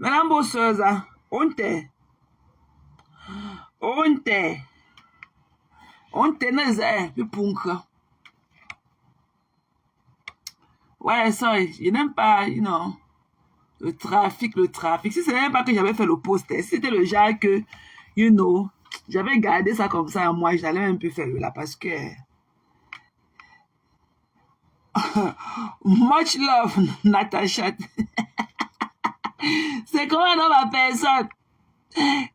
Maintenant, bosseuse, onte n'est plus punk. Ouais, ça, je n'aime pas, le trafic. Si ce n'est pas que j'avais fait le post, si c'était le genre que, j'avais gardé ça comme ça, moi, j'allais même plus faire là parce que. Much love, Natacha. C'est comment dans ma personne?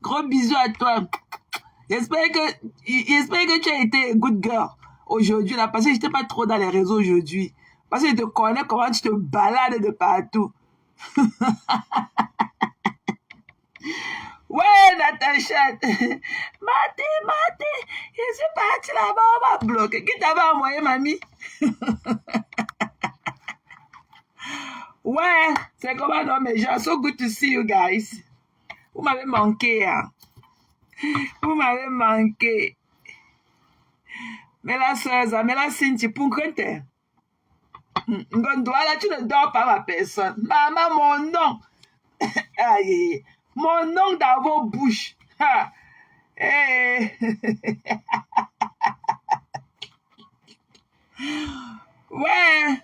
Gros bisous à toi. J'espère que tu as été good girl aujourd'hui là, parce que je n'étais pas trop dans les réseaux aujourd'hui. Parce que je te connais comment tu te balades de partout. Ouais, Natacha. Maté, je suis partie là-bas, on m'a bloqué. Qui t'avait envoyé, mamie? Ouais, c'est comment non, mais genre, so good to see you guys. Vous m'avez manqué, hein. Vous m'avez manqué. Mais la soeur, mais la Cinti, pour que t'es. Gondouala, tu ne dors pas ma personne. Maman, mon nom. Aïe, mon nom dans vos bouches. Ha. Hey. Ouais.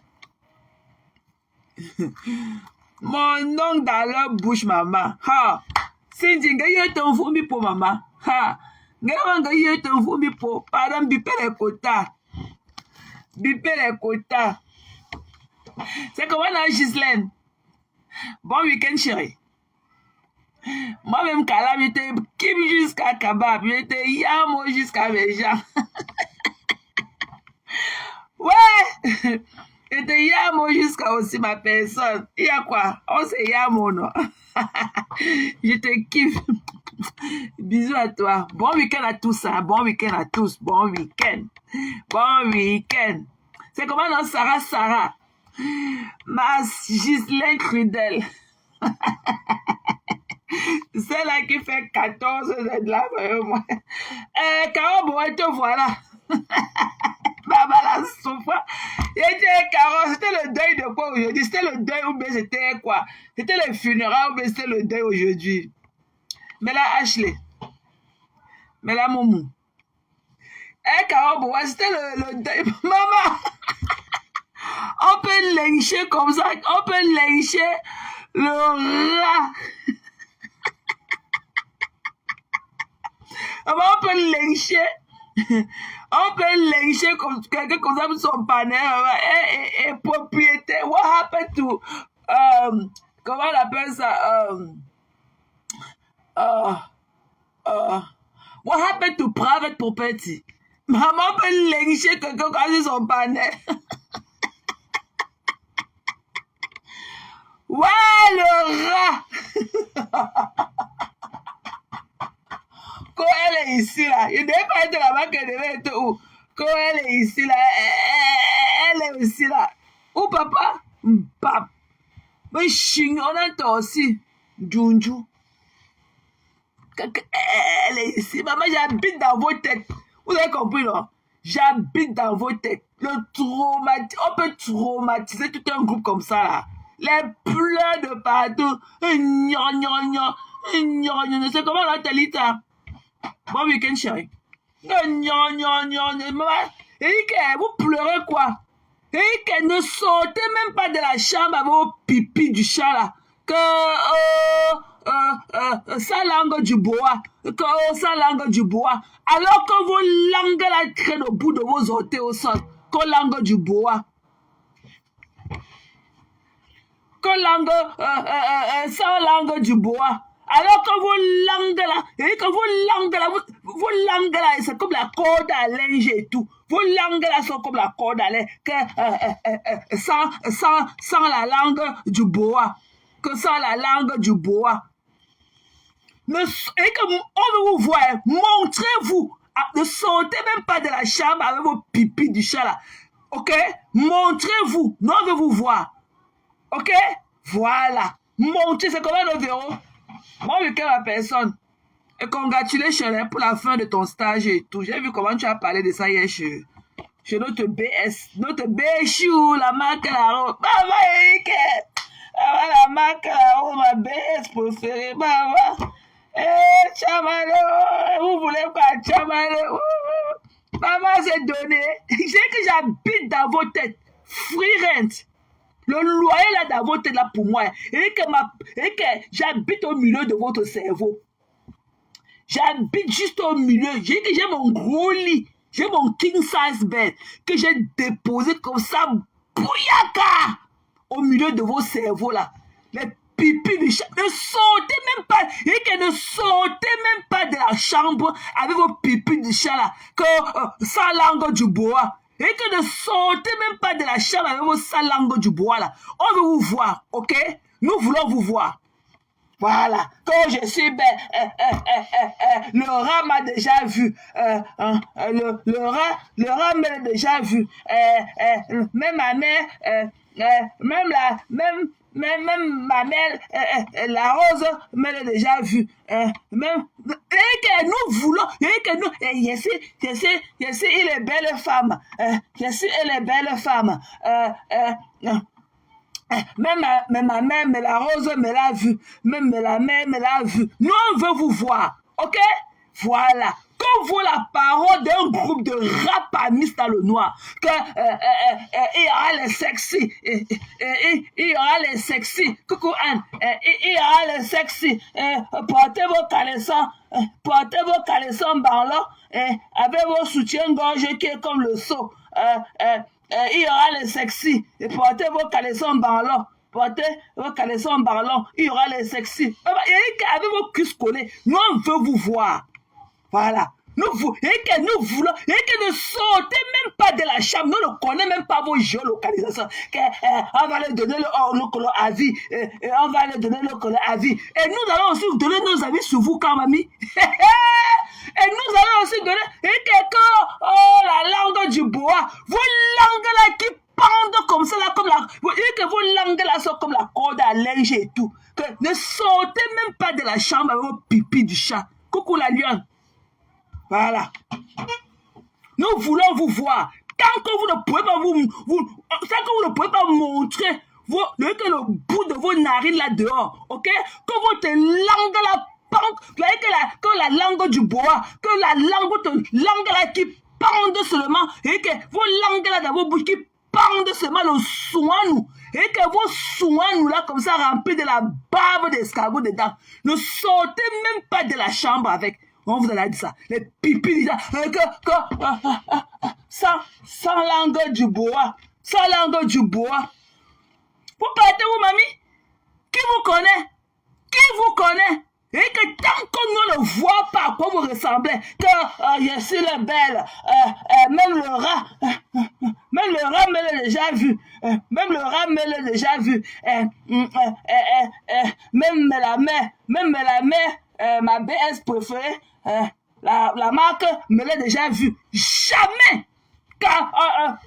Mon nom dans leur bouche, maman. Ha. Cinti, gagne ton fourmi pour maman. Ha. Gagne ton fourmi pour. Pardon, biper les quotas. C'est comment là, Ghislaine? Bon week-end, chérie. Moi-même, Kalam, j'étais Kim jusqu'à Kabab. J'étais Yamo jusqu'à Béja. Ouais! J'étais Yamo jusqu'à aussi ma personne. Il y a quoi? On sait Yamo, non? J'étais kiff. Bisous à toi. Bon week-end à tous, hein? Bon week-end à tous. Bon week-end. C'est comment non, Sarah? Ma Ghislaine Crudel. C'est là qui fait 14 de là, moi. Caro, bon, te voilà. Baba la souffre. C'était le deuil de quoi aujourd'hui? C'était le deuil ou bien c'était quoi? C'était le funérail ou bien c'était le deuil aujourd'hui? Mais là, Ashley. Mais là, Moumou. Caro, bon, c'était le deuil. Maman! On peut lyncher comme ça. On peut lyncher le rat. On peut lyncher. On peut lyncher comme quelqu'un comme ça pour son panel et propriété. What happened to comment on appelle ça? What happened to private property? Maman peut lyncher quelqu'un comme ça son panel. Ouais, le rat. Quand elle est ici, là, il ne devait pas être là-bas qu'elle devait être où? Quand elle est ici, là, elle est aussi là. Où, papa? Pap. Mais ching, on entend aussi. Junju. Elle est ici. Maman, j'habite dans vos têtes. Vous avez compris, non? J'habite dans vos têtes. On peut traumatiser tout un groupe comme ça, là. Les pleurs de partout. C'est comment la Talita? Bon week-end, chérie. Maman, vous pleurez quoi? Ne sortez même pas de la chambre avec vos pipis du chat là. Ça langue du bois. Ça langue du bois. Alors que vos langues là traînent au bout de vos orteils au sol. Que langue du bois. Que langue, ça langue du bois. Alors que vos langues là, c'est comme la corde à linge et tout. Vos langues là sont comme la corde à linge, sans la langue du bois. Que sans la langue du bois. Et que on veut vous voir, montrez-vous. Ne sortez même pas de la chambre avec vos pipis du chat là. Ok? Montrez-vous. Non, on veut vous voir. Ok? Voilà. Montrez, c'est comment nous verrons. Moi, week-end à personne. Et congratulations pour la fin de ton stage et tout. J'ai vu comment tu as parlé de ça hier chez notre BS. Notre BSU, la marque, la robe. Maman, Eric. La marque, ma baisse préférée, maman. Chamalo, vous voulez quoi, Chamalo? Maman s'est donné. J'ai que j'habite dans vos têtes. Free rent. Le loyer là dans votre tête là pour moi. Et que j'habite au milieu de votre cerveau. J'habite juste au milieu. J'ai mon gros lit. J'ai mon king size bed que j'ai déposé comme ça, bouyaka, au milieu de vos cerveaux là. Les pipis du chat. Ne sortez même pas. Et que ne sortez même pas de la chambre avec vos pipis du chat là. Que sans langue du bois. Et que ne sortez même pas de la chambre avec vos sans langue du bois là. On veut vous voir, ok? Nous voulons vous voir. Voilà, quand je suis belle, le rat m'a déjà vu, le rat m'a déjà vu, même ma mère, même ma mère, la rose m'a déjà vu, même, et que nous voulons, et que nous, je sais, il est belle femme, je sais, elle est belle femme, même ma mère, mais la rose me l'a vu. Même la mère me l'a vu. Nous, on veut vous voir. OK? Voilà. Quand vous la parole d'un groupe de rapanistes dans le noir, que il y aura les sexy. Il y aura les sexy. Coucou Anne. Il y aura les sexy. Portez vos caleçons. Portez vos caleçons ballants. Avec vos soutiens-gorge qui est comme le seau. Il y aura les sexy. Et portez vos caleçons ballants. Portez vos caleçons ballants. Il y aura les sexy. Avec vos cuisses collées. Nous, on veut vous voir. Voilà. Et que nous voulons. Et que ne sortez même pas de la chambre. Nous ne connaissons même pas vos géolocalisations. On va leur donner le avis. On va leur donner le avis. Et nous allons aussi donner nos avis sur vous, quand mamie. Et nous allons aussi donner. Et que la langue du bois. Vos langues là qui pendent comme ça, là, comme la. Et que vos langues là sont comme la corde à linge et tout. Que ne sortez même pas de la chambre avec vos pipis du chat. Coucou la lionne. Voilà. Nous voulons vous voir. Tant que vous ne pouvez pas tant que vous ne pouvez pas montrer que le bout de vos narines là dehors, ok? Que votre langue là pend, que la langue du bois, que votre langue là qui pende seulement, et que vos langues là dans vos bouches qui pendent seulement le soin, et que vos soins là comme ça remplis de la bave d'escargot dedans. Ne sortez même pas de la chambre avec. On vous a dit ça. Les pipis, sans langue du bois. Sans langue du bois. Vous partez où, mamie? Qui vous connaît? Qui vous connaît? Et que tant qu'on ne le voit pas à quoi vous ressemblez, que je suis la belle, même le rat me l'a déjà vu. Même le rat me l'a déjà vu. Même la mère, ma BS préférée, la marque me l'a déjà vu. Jamais quand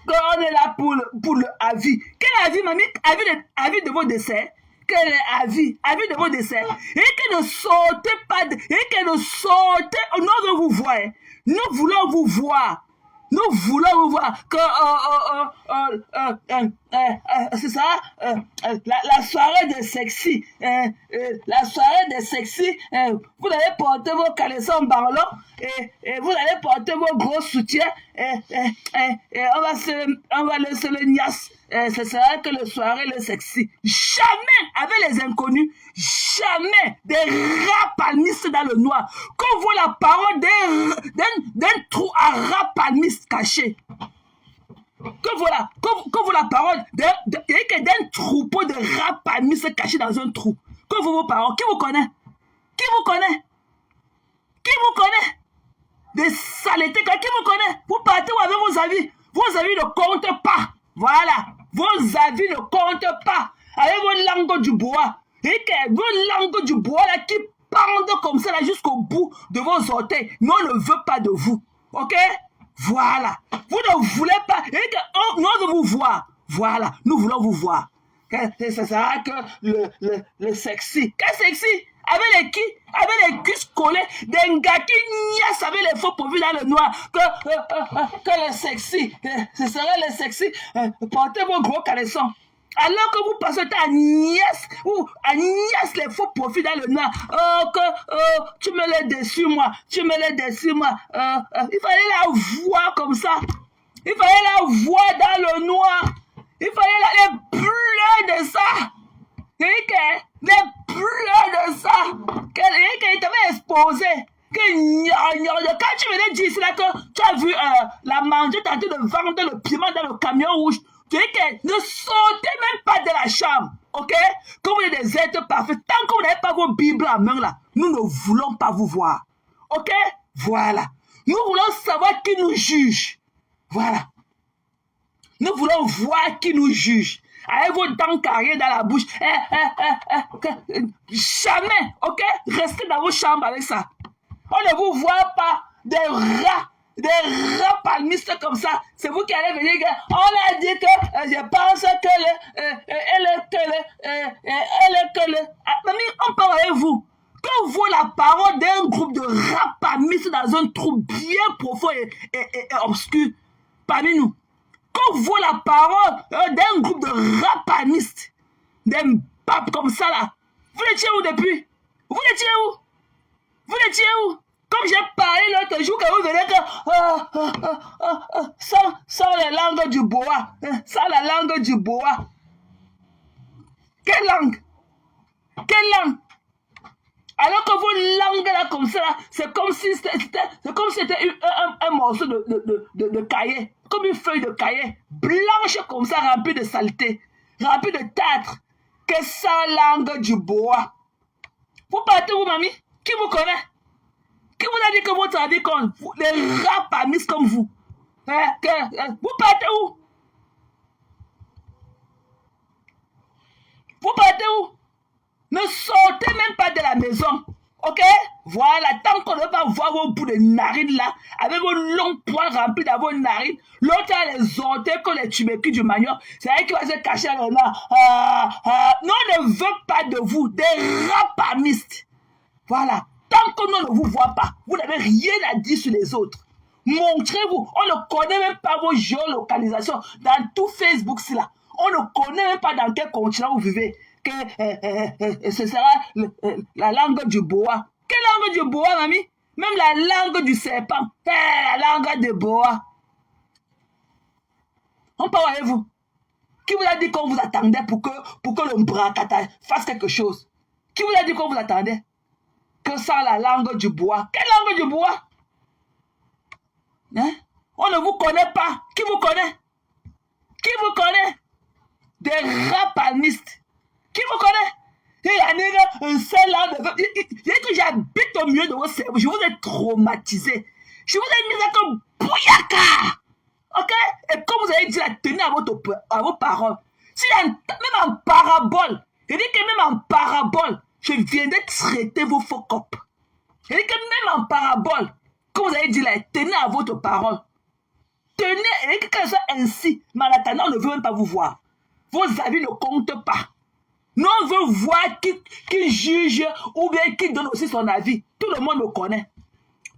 on est là pour le avis. Quel avis, mamie? Avis de vos desserts. Quel est avis de vos desserts. Et que ne sortez pas, et que ne sortez, nous voulons vous voir. Nous voulons vous voir. Nous voulons vous voir que c'est ça, la soirée des sexy, la soirée des sexy, vous allez porter vos caleçons ballants et vous allez porter vos gros soutiens et on va laisser le niasse. Ce sera que le soirée le sexy. Jamais avec les inconnus, jamais des rats palmistes dans le noir. Qu'on voit la parole d'un trou à rats palmistes caché. Que voilà la parole d'un troupeau de rats palmistes cachés dans un trou. Que vos paroles. Qui vous connaît? Qui vous connaît? Qui vous connaît? Des saletés. Qui vous connaît? Vous partez avec vos avis. Vos avis ne comptent pas. Voilà. Vos avis ne comptent pas. Avec vos langues du bois. Et que vos langues du bois là qui pendent comme ça là jusqu'au bout de vos orteils. Nous on ne veut pas de vous. Ok? Voilà. Vous ne voulez pas. Et que nous on veut vous voir. Voilà. Nous voulons vous voir. Ça sera que le sexy. Quel sexy? Avec les qui? Avec les cuisses collées. Des gars qui niassent avec les faux profils dans le noir. Que le sexy. Ce serait le sexy. Portez vos gros caleçons. Alors que vous passez à Agnès, ou Agnès les faux profits dans le noir. Tu me l'as déçu, moi. Tu me l'as déçu, moi. Il fallait la voir comme ça. Il fallait la voir dans le noir. Il fallait les pleurs de ça. Les pleurs de ça. Il t'avait exposé. Quand tu venais dire cela, que tu as vu la manger tenter de vendre le piment dans le camion rouge, tu dis que ne sortez même pas de la chambre, ok? Comme vous êtes des êtres parfaits, tant que vous n'avez pas vos Bibles en main là, nous ne voulons pas vous voir, ok? Voilà. Nous voulons savoir qui nous juge. Voilà. Nous voulons voir qui nous juge. Avec vos dents carrées dans la bouche. Jamais, ok? Restez dans vos chambres avec ça. On ne vous voit pas des rats palmistes comme ça. C'est vous qui allez venir dire, on a dit que je pense Mamie, on parle avec vous. Quand vous la parole d'un groupe de rats palmistes dans un trou bien profond et obscur parmi nous. Quand vous la parole d'un groupe de rats palmistes, d'un pape comme ça là, vous l'étiez où depuis? Vous l'étiez où? Vous l'étiez où? Comme j'ai parlé l'autre jour, que vous venez que sans la langue du boa. Sans la langue du boa. Quelle langue? Quelle langue? Alors que vos langues là comme ça, c'est comme si c'était un morceau de cahier. Comme une feuille de cahier. Blanche comme ça, remplie de saleté. Remplie de tâtre. Que sans langue du boa. Vous partez où, mamie? Qui vous connaît? Qui vous a dit que votre avis compte? Les rats parmi comme vous. Vous partez où? Vous partez où? Ne sortez même pas de la maison. Ok? Voilà, tant qu'on ne va pas voir vos bouts de narines là, avec vos longs poings remplis dans vos narines, l'autre a les orteils comme les tubercules du manioc. C'est elle qui va se cacher là. Non, on ne veut pas de vous, des rapamistes. Voilà. Tant que nous ne vous voit pas, vous n'avez rien à dire sur les autres. Montrez-vous. On ne connaît même pas vos géolocalisations dans tout Facebook. Là. On ne connaît même pas dans quel continent vous vivez. Que ce sera la langue du boa. Quelle langue du boa, mamie? Même la langue du serpent. La langue du boa. On parle avec vous. Qui vous a dit qu'on vous attendait pour que le bracata fasse quelque chose? Qui vous a dit qu'on vous attendait? Que sans la langue du bois. Quelle langue du bois? Hein? On ne vous connaît pas. Qui vous connaît? Qui vous connaît? Des rats palmistes. Qui vous connaît? Il y a un seul là. Que j'habite au milieu de vos cerveaux. Je vous ai traumatisé. Je vous ai mis à comme bouyaka. Ok? Et comme vous avez dit, la tenue à vos paroles. Si même en parabole, il dit que même en parabole, je viendrai traiter vos faux copes. Il dit que même en parabole, comme vous avez dit là, tenez à votre parole. Tenez, et que ça soit ainsi, mais en attendant, on ne veut même pas vous voir. Vos avis ne comptent pas. Nous, on veut voir qui juge ou bien qui donne aussi son avis. Tout le monde me connaît.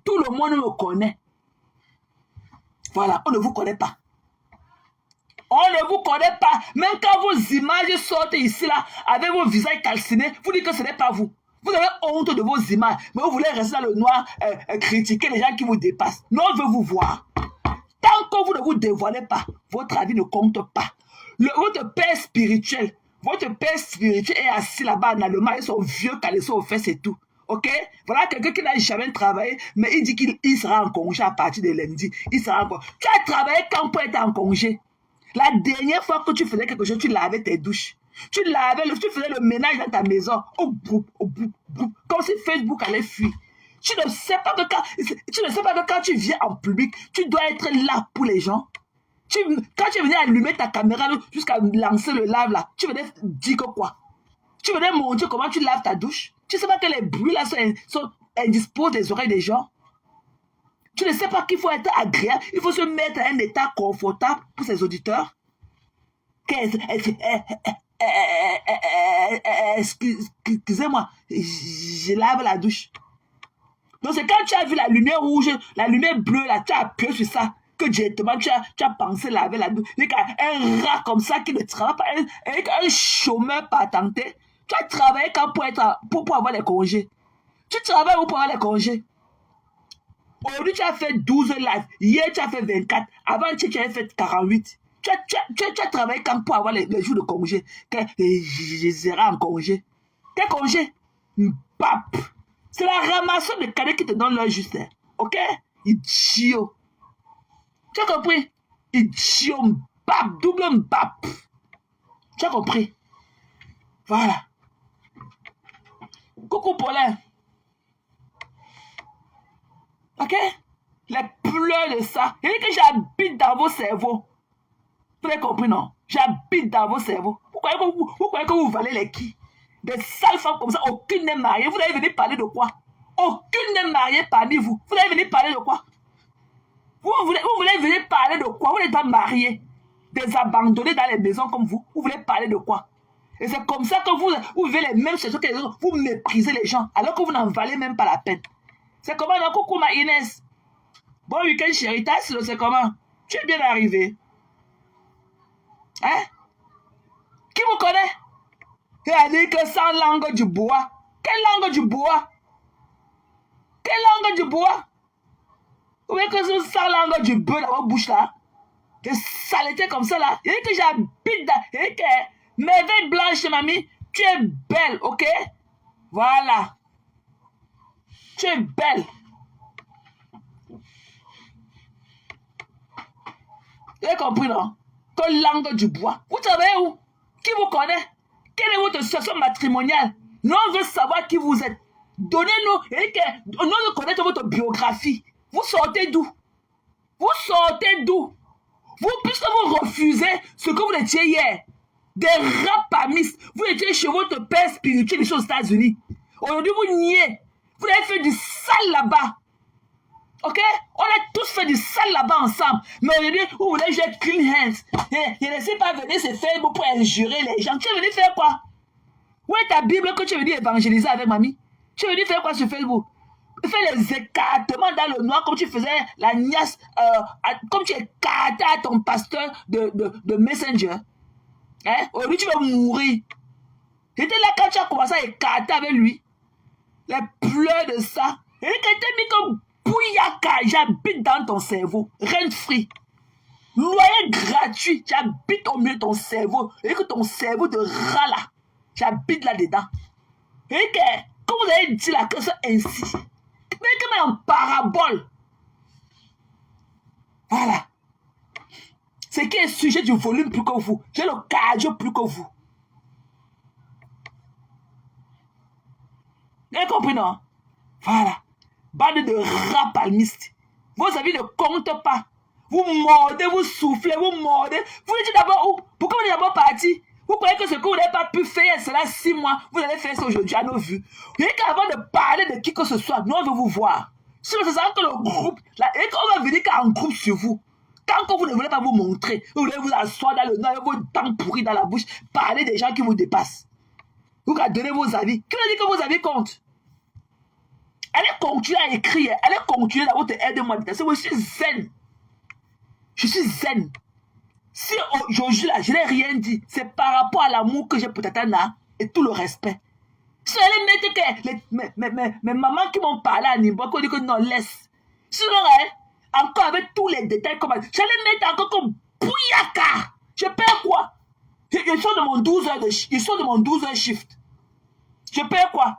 Tout le monde me connaît. Voilà, on ne vous connaît pas. On ne vous connaît pas. Même quand vos images sortent ici, là, avec vos visages calcinés, vous dites que ce n'est pas vous. Vous avez honte de vos images, mais vous voulez rester dans le noir, critiquer les gens qui vous dépassent. Nous, on veut vous voir. Tant que vous ne vous dévoilez pas, votre avis ne compte pas. Votre père spirituel est assis là-bas en Allemagne avec son vieux caleçon aux fesses et tout. Ok? Voilà quelqu'un qui n'a jamais travaillé, mais il dit qu'il sera en congé à partir de lundi. Il sera en congé. Tu as travaillé quand pour être en congé? La dernière fois que tu faisais quelque chose, tu lavais tes douches. Tu faisais le ménage dans ta maison. Comme si Facebook allait fuir. Tu ne sais pas que quand tu viens en public, tu dois être là pour les gens. Quand tu venais allumer ta caméra jusqu'à lancer le lave là, tu venais dire que quoi? Tu venais montrer comment tu laves ta douche. Tu ne sais pas que les bruits là sont indisposés des oreilles des gens. Tu ne sais pas qu'il faut être agréable. Il faut se mettre à un état confortable pour ses auditeurs. Excusez-moi, je lave la douche. Donc c'est quand tu as vu la lumière rouge, la lumière bleue, là, tu as appuyé sur ça. que directement tu as pensé laver la douche. Un rat comme ça qui ne travaille pas, avec un chômeur patenté, tu as travaillé quand pour avoir les congés. Tu travailles pour avoir les congés. Aujourd'hui, tu as fait 12 lives. Hier, tu as fait 24. Avant, tu avais fait 48. Tu as travaillé quand pour avoir les jours de congé. Je serai en congé. Quel congé? Bap. C'est la ramasseur de cadets qui te donne leur juste. Ok? Idiot. Tu as compris? Idiot. Bap. Double bap. Tu as compris? Voilà. Coucou Paulin. Ok? Les pleurs de ça. Il dit que j'habite dans vos cerveaux. Vous avez compris, non? J'habite dans vos cerveaux. Vous croyez que vous valez les qui? Des sales femmes comme ça, aucune n'est mariée. Vous allez venir parler de quoi? Aucune n'est mariée parmi vous. Vous allez venir parler de quoi? Vous voulez venir parler de quoi? Vous n'êtes pas mariés. Des abandonnés dans les maisons comme vous. Vous voulez parler de quoi? Et c'est comme ça que vous vivez les mêmes choses que les autres. Vous méprisez les gens alors que vous n'en valez même pas la peine. C'est comment, non? Coucou ma Inès. Bon week-end chérie. C'est comment? Tu es bien arrivé. Hein? Qui vous connaît? Il a dit que sans langue du bois. Quelle langue du bois? Quelle langue du bois? Vous voyez que c'est sans langue du bœuf dans votre bouche là? Des saletés comme ça là. Il dit que j'habite dans... Il dit que merveille blanche mamie, tu es belle, ok? Voilà. Tu es belle. Vous avez compris, non? Que langue du bois. Vous savez où? Qui vous connaît? Quelle est votre situation matrimoniale? Nous, on veut savoir qui vous êtes. Donnez-nous, on veut connaître votre biographie. Vous sortez d'où? Vous sortez d'où? Vous, puisque vous refusez ce que vous étiez hier, des rapamistes, vous étiez chez votre père spirituel ici aux États-Unis. Aujourd'hui, vous niez. Vous avez fait du sale là-bas. Ok? On a tous fait du sale là-bas ensemble. Mais aujourd'hui, vous voulez jouer clean hands. Ne laissez pas venir se faire pour injurer les gens. Tu es venu faire quoi? Où est ta Bible que tu es venu évangéliser avec mamie? Tu es venu faire quoi sur Facebook? Faire les écartements dans le noir comme tu faisais la niasse, comme tu écartais à ton pasteur de Messenger. Hein? Aujourd'hui, tu vas mourir. J'étais là quand tu as commencé à écarter avec lui. Les pleurs de ça. Et que t'es mis comme Bouyaka, j'habite dans ton cerveau. Rent free. Loyer gratuit, j'habite au milieu de ton cerveau. Et que ton cerveau de rat là, j'habite là-dedans. Et que, comme vous avez dit là, que c'est ainsi. Mais comme en parabole. Voilà. C'est qui est sujet du volume plus que vous. J'ai le cardio plus que vous. Vous avez compris, non? Voilà. Bande de rats palmistes. Vos avis ne comptent pas. Vous mordez, vous soufflez, vous mordez. Vous dites d'abord où? Pourquoi vous êtes d'abord parti? Vous croyez que ce que vous n'avez pas pu faire, cela 6 mois, vous allez faire ça aujourd'hui à nos vues. Vous voyez qu'avant de parler de qui que ce soit, nous on veut vous voir. Sinon, c'est ça que le groupe, là, et qu'on va venir qu'en groupe sur vous. Tant que vous ne voulez pas vous montrer, vous voulez vous asseoir dans le nord, vos dents pourries dans la bouche, parler des gens qui vous dépassent. Vous allez donner vos avis. Qui vous a dit que vos avis comptent? Allez continuer à écrire. Allez continuer dans votre aide-moi. Je suis zen. Je suis zen. Si aujourd'hui là, je n'ai rien dit, c'est par rapport à l'amour que j'ai pour Tatana et tout le respect. Si elle mettre que mes mamans qui m'ont parlé à Nimbo, qu'on dit que non, laisse. Sinon, encore avec tous les détails, comme j'allais mettre encore comme Bouyaka. Je perds quoi? Ils sont de mon 12 heures shift. Je perds quoi?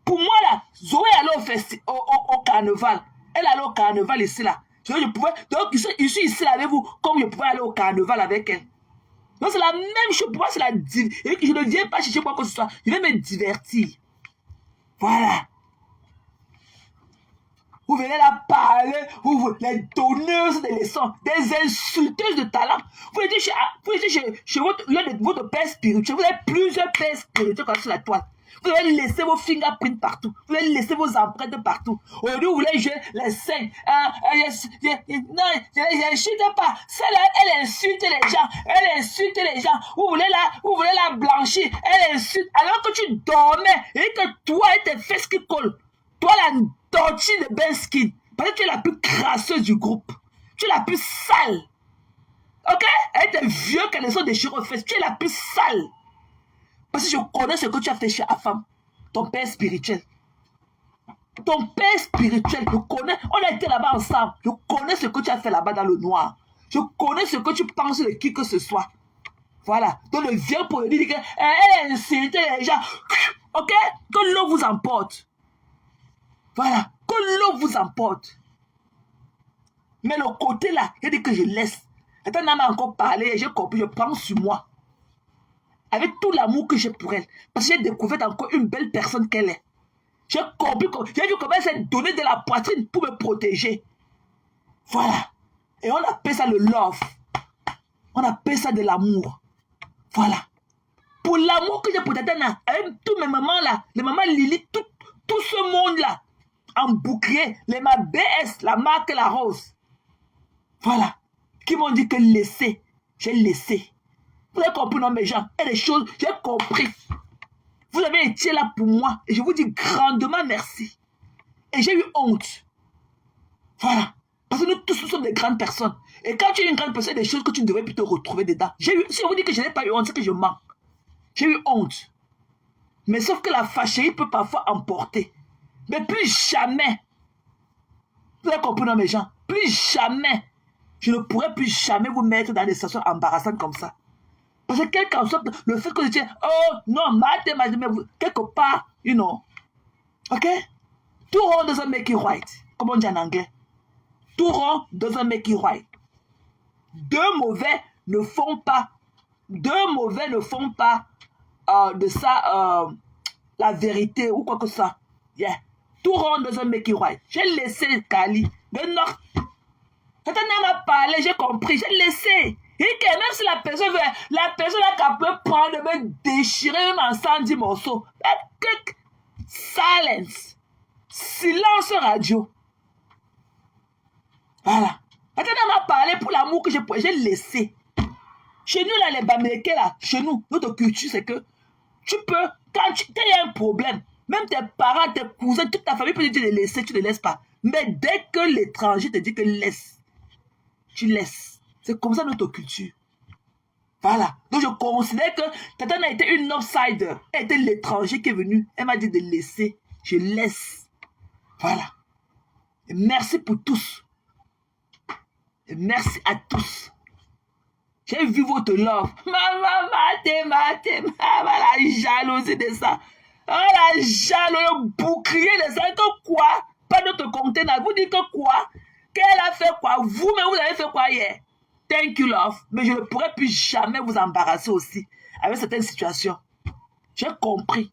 Pour moi, là, Zoé allait au carnaval. Elle allait au carnaval ici, là. Je pouvais, donc, je suis ici avec vous, comme je pouvais aller au carnaval avec elle. Donc, c'est la même chose. Pour moi, c'est je ne viens pas chercher quoi que ce soit. Je vais me divertir. Voilà. Vous venez là parler, les donneuses de leçons, des insulteuses de talent. Vous étiez chez votre père spirituel. Vous avez plusieurs pères spirituels comme sur la toile. Vous avez laissé vos fingerprints partout. Vous avez laissé vos empreintes partout. Aujourd'hui, vous voulez jouer les scènes. Non, je n'insulte pas. Celle-là, elle insulte les gens. Elle insulte les gens. Vous voulez la blanchir. Elle insulte. Alors que tu dormais et que toi et tes fesses qui collent. Toi, la tortue de Ben Skin. Parce que tu es la plus crasseuse du groupe. Tu es la plus sale. Ok? Avec tes vieux caleçons déchirés aux fesses, tu es la plus sale. Parce que je connais ce que tu as fait chez la femme. Ton père spirituel. Ton père spirituel, je connais. On a été là-bas ensemble. Je connais ce que tu as fait là-bas dans le noir. Je connais ce que tu penses de qui que ce soit. Voilà. Donc le vieux pour lui dire qu'elle est insultée les gens. Ok? Que l'eau vous emporte. Voilà. Que l'eau vous emporte. Mais le côté là, il dit que je laisse. Attends, on m'a encore parlé, j'ai compris, je prends sur moi. Avec tout l'amour que j'ai pour elle. Parce que j'ai découvert encore une belle personne qu'elle est. J'ai compris, j'ai vu comment elle s'est donné de la poitrine pour me protéger. Voilà. Et on appelle ça le love. On appelle ça de l'amour. Voilà. Pour l'amour que j'ai pour Tatana, avec tous mes mamans là, les mamans Lily, tout ce monde là, en bouclier, les ma BS, la marque La Rose. Voilà. Qui m'ont dit que laisser, j'ai laissé. Vous avez compris, non, mes gens? Et les choses, j'ai compris. Vous avez été là pour moi. Et je vous dis grandement merci. Et j'ai eu honte. Voilà. Parce que nous tous, nous sommes des grandes personnes. Et quand tu es une grande personne, il y a des choses que tu devrais plutôt retrouver dedans. Si je vous dis que je n'ai pas eu honte, c'est que je mens. J'ai eu honte. Mais sauf que la fâcherie peut parfois emporter. Mais plus jamais. Vous avez compris, non, mes gens? Plus jamais. Je ne pourrais plus jamais vous mettre dans des situations embarrassantes comme ça. Parce que quel qu'en soit le fait que je tiens, oh non, mais quelque part, you know. Ok? Too wrong doesn't make it right. Comme on dit en anglais. Too wrong doesn't make it right. Deux mauvais ne font pas de ça la vérité ou quoi que ça. Yeah. Too wrong doesn't make it right. J'ai laissé Kali. Mais non. Quand on m'a parlé, j'ai compris. J'ai laissé. Et que même si la personne a capable de prendre, de me déchirer, même en 110 morceaux. Silence. Silence radio. Voilà. Quand on m'a parlé pour l'amour que j'ai laissé. Chez nous, là, les Bamileke, là, chez nous, notre culture, c'est que tu peux, quand il y a un problème, même tes parents, tes cousins, toute ta famille peut te dire de laisser, tu ne laisses pas. Mais dès que l'étranger te dit que laisse, tu laisses. C'est comme ça notre culture. Voilà. Donc je considère que Tata a été une outsider. Elle était l'étranger qui est venu. Elle m'a dit de laisser. Je laisse. Voilà. Et merci pour tous. Et merci à tous. J'ai vu votre love. Maman, la jalousie de ça. Oh, la jalousie, le bouclier de ça. Que quoi? Pas notre conteneur. Vous dites que quoi? Qu'elle a fait quoi? Vous-même, vous avez fait quoi hier? Thank you, love. Mais je ne pourrai plus jamais vous embarrasser aussi avec certaines situations. J'ai compris.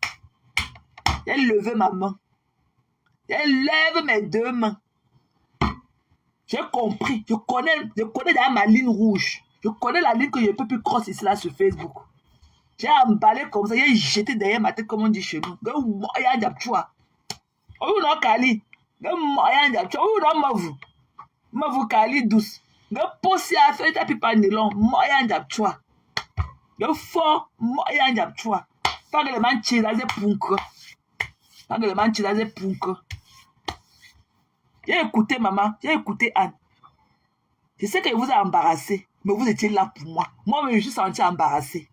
J'ai levé ma main. J'ai levé mes deux mains. J'ai compris. Je connais derrière ma ligne rouge. Je connais la ligne que je ne peux plus crosser ici là sur Facebook. J'ai emballé comme ça. J'ai jeté derrière ma tête comme on dit chez nous. Oh non, Kali. Mavu Kali douce. Nga posi a fait ta pipa nylon, moyen d'ap chwa. Nga fort, moyen d'ap chwa. Pas que le man chila ze punk. Pas que le man chila ze punk. J'ai écouté maman, j'ai écouté Anne. Je sais qu'elle vous a embarrassé, mais vous étiez là pour moi. Moi, je me suis senti embarrassé.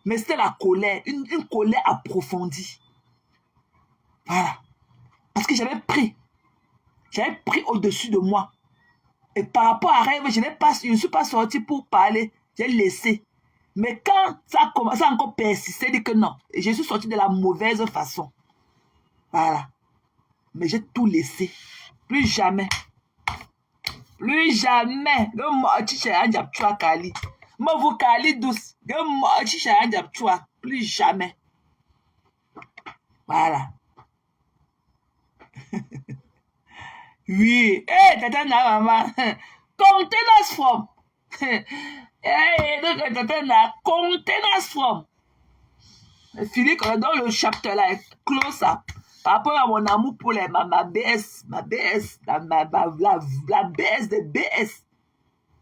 Mais c'était la colère, une colère approfondie. Voilà. Parce que j'avais pris au-dessus de moi. Et par rapport à rêve, je ne suis pas sorti pour parler. J'ai laissé. Mais quand ça a commencé à encore persister, j'ai dit que non. Et je suis sorti de la mauvaise façon. Voilà. Mais j'ai tout laissé. Plus jamais. Plus jamais. Douce. Plus jamais. Voilà. Oui, tata na maman. Containers from. Tata na containers from. Philippe, dans le chapitre là, close up. Par rapport à mon amour pour ma BS, la BS de BS.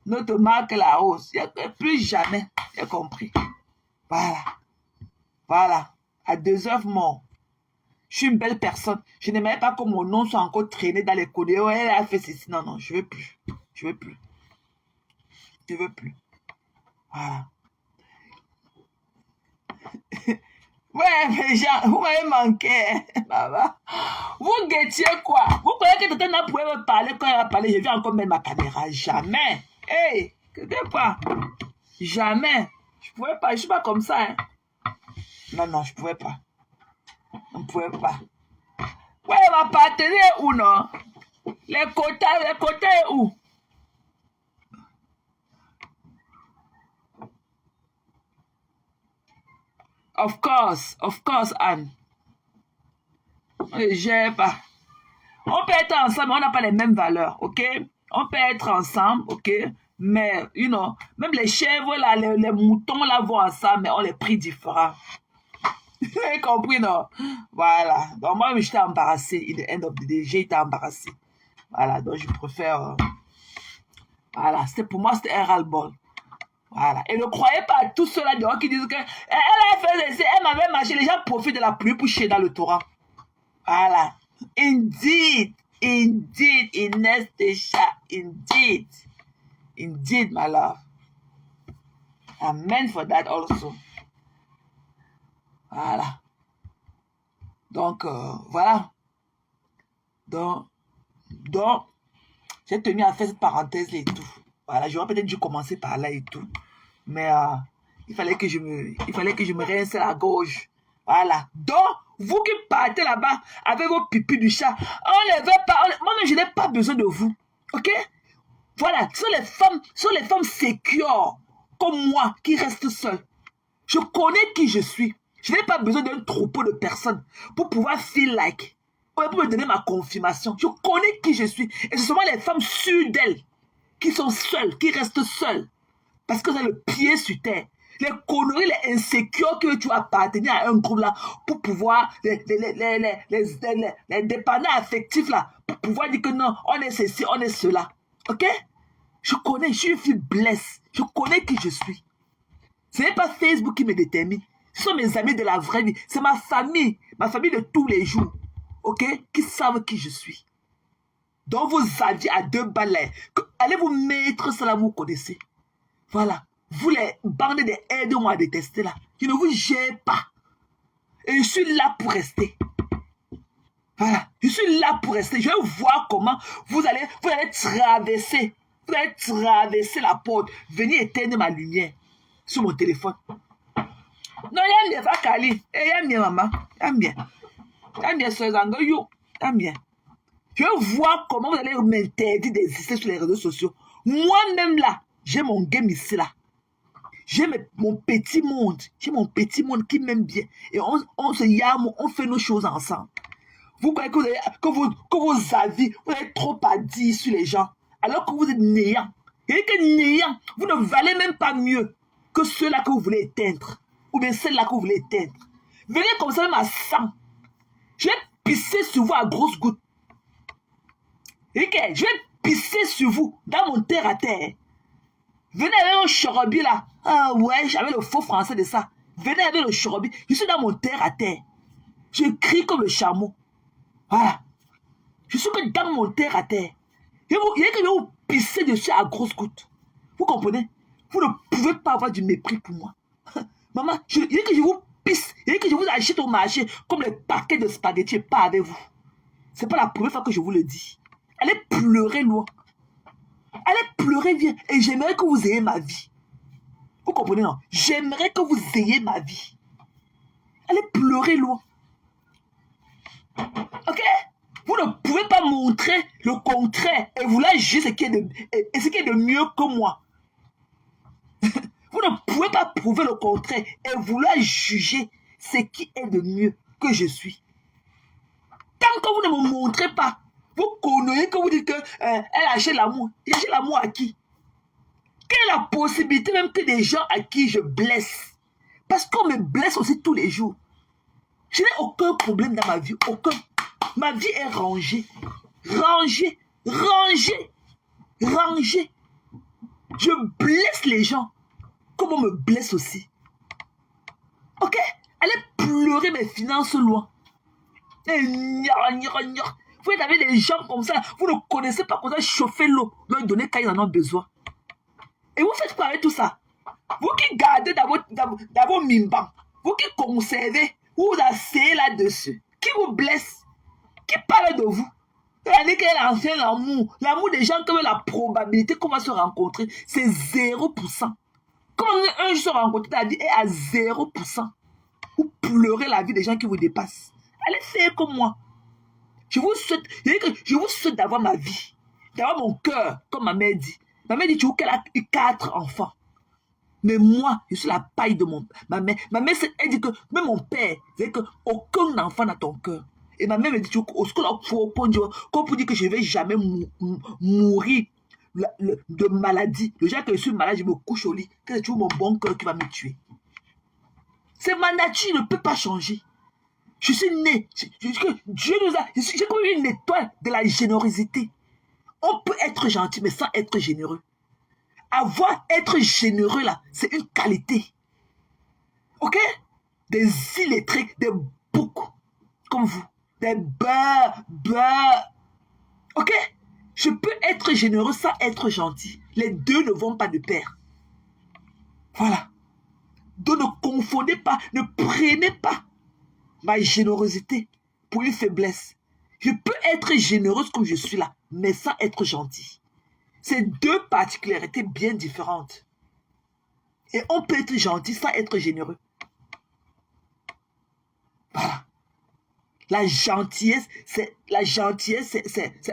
Notre marque La Rose. Plus jamais. J'ai compris. Voilà. Voilà. À 2 heures mort. Je suis une belle personne. Je n'aimerais pas que mon nom soit encore traîné dans les codéos. Elle a fait ceci. Non, non, je ne veux plus. Je ne veux plus. Je ne veux plus. Voilà. Ouais, mais Jean, vous m'avez manqué, Baba. Vous guettiez quoi? Vous croyez que quelqu'un pouvait me parler quand il va parler? Je vais encore mettre ma caméra. Jamais. Hey, que pas? Jamais. Je pouvais pas. Je suis pas comme ça. Hein. Non, je pouvais pas. On ne pouvait pas. Ouais, ma partenaire ou non? Les quotas où? Of course, Anne. J'ai pas. On peut être ensemble, mais on n'a pas les mêmes valeurs, ok? On peut être ensemble, ok? Mais, même les chèvres, là, les moutons, là, vont ensemble, mais on les prix différents. Vous avez compris, non? Voilà. Donc, moi, j'étais embarrassée. In the end of the day, j'ai été embarrassée. Voilà. Donc, je préfère... Voilà. Pour moi, c'était un ras-le-bol. Voilà. Et ne croyez pas à tous ceux-là dehors qui disent que elle a fait essai, elle m'avait marché. Les gens profitent de la pluie pour chier dans le torrent. Voilà. Indeed, Inès Técha. Indeed, my love. Amen for that also. Voilà. Donc, voilà. Donc, j'ai tenu à faire cette parenthèse et tout. Voilà, j'aurais peut-être dû commencer par là et tout. Mais il fallait que je me réinsère à gauche. Voilà. Donc, vous qui partez là-bas avec vos pipis du chat, on ne veut pas. Moi-même, je n'ai pas besoin de vous. OK? Voilà. Ce sont les femmes sécures comme moi qui restent seules. Je connais qui je suis. Je n'ai pas besoin d'un troupeau de personnes pour pouvoir feel like. Pour me donner ma confirmation. Je connais qui je suis. Et ce sont les femmes sûres d'elles qui sont seules, qui restent seules. Parce que c'est le pied sur terre. Les conneries, les insécures que tu appartenir à un groupe là pour pouvoir, les dépendants affectifs là, pour pouvoir dire que non, on est ceci, on est cela. Ok? Je connais, je suis une fille blesse. Je connais qui je suis. Ce n'est pas Facebook qui me détermine. Ce sont mes amis de la vraie vie. C'est ma famille de tous les jours. Ok? Qui savent qui je suis. Donc vos avis à 2 balais, allez vous mettre ça là, vous connaissez. Voilà. Vous les bandes des aidez-moi à détester là. Je ne vous gère pas. Et je suis là pour rester. Voilà. Je suis là pour rester. Je vais voir comment vous allez traverser. Vous allez traverser la porte. Venir éteindre ma lumière sur mon téléphone. Non, il y a bien, Kali. Il y a bien, maman. Il y a bien. Il y a bien, soeur Zangoyo. Il y a bien. Je vais voir comment vous allez m'interdire d'exister sur les réseaux sociaux. Moi-même là, j'ai mon game ici là. J'ai mon petit monde. J'ai mon petit monde qui m'aime bien. Et on se yame, on fait nos choses ensemble. Vous croyez que vos avis, vous avez trop à dire sur les gens. Alors que vous êtes néant. Et que néant, vous ne valez même pas mieux que ceux-là que vous voulez éteindre. Ou bien celles-là que vous voulez éteindre. Venez comme ça même à 100. Je vais pisser sur vous à grosses gouttes. Et que je vais pisser sur vous dans mon terre à terre. Venez avec le chorobi là. Ah ouais, j'avais le faux français de ça. Venez avec le chorobi. Je suis dans mon terre à terre. Je crie comme le chameau. Voilà. Je suis que dans mon terre à terre. Il y a que je vais vous pisser dessus à grosses gouttes. Vous comprenez? Vous ne pouvez pas avoir du mépris pour moi. Maman, il y a que je vous pisse. Il y a que je vous achète au marché comme les paquets de spaghettis et pas avec vous. C'est pas la première fois que je vous le dis. Allez pleurer loin. Allez pleurer bien. Et j'aimerais que vous ayez ma vie. Vous comprenez, non? J'aimerais que vous ayez ma vie. Allez pleurer loin. Ok? Vous ne pouvez pas montrer le contraire et vouloir juger ce qui est de mieux que moi. Vous ne pouvez pas prouver le contraire et vouloir juger ce qui est de mieux que je suis. Tant que vous ne me montrez pas, vous connaissez que vous dites qu'elle achète l'amour. Elle achète l'amour à qui? Quelle est la possibilité même que des gens à qui je blesse? Parce qu'on me blesse aussi tous les jours. Je n'ai aucun problème dans ma vie. Aucun. Ma vie est rangée. Rangée. Rangée. Rangée. Je blesse les gens. Comme on me blesse aussi. Ok? Allez pleurer mes finances loin. Vous avez des gens comme ça. Vous ne connaissez pas comment chauffer l'eau. Leur donner quand ils en ont besoin. Et vous faites quoi avec tout ça? Vous qui gardez dans vos mimbans, vous qui conservez, vous vous asseyez là-dessus, qui vous blesse, qui parle de vous. Regardez quel est l'ancien l'amour. L'amour des gens, comme la probabilité qu'on va se rencontrer, c'est 0%. Comment un jour se rencontrer, la vie est à 0%. Vous pleurez la vie des gens qui vous dépassent. Allez faire comme moi. Je vous souhaite d'avoir ma vie, d'avoir mon cœur, comme ma mère dit. Ma mère dit, tu vois qu'elle a eu 4 enfants. Mais moi, je suis la paille de ma mère. Ma mère, elle dit que, même mon père, c'est que aucun enfant n'a ton cœur. Et ma mère me dit, qu'on peut dire que je ne vais jamais mourir de maladie. Le jour que je suis malade, je me couche au lit. Que c'est toujours mon bon cœur qui va me tuer. C'est ma nature, ne peut pas changer. Je suis né. Dieu nous a. J'ai comme une étoile de la générosité. On peut être gentil, mais sans être généreux. Être généreux là, c'est une qualité. Ok? Des illettrés, des boucs comme vous. Des beurres. Ok? Je peux être généreux sans être gentil. Les deux ne vont pas de pair. Voilà. Donc ne confondez pas, ne prenez pas ma générosité pour une faiblesse. Je peux être généreuse comme je suis là, mais sans être gentil. C'est deux particularités bien différentes. Et on peut être gentil sans être généreux. Voilà. La gentillesse, c'est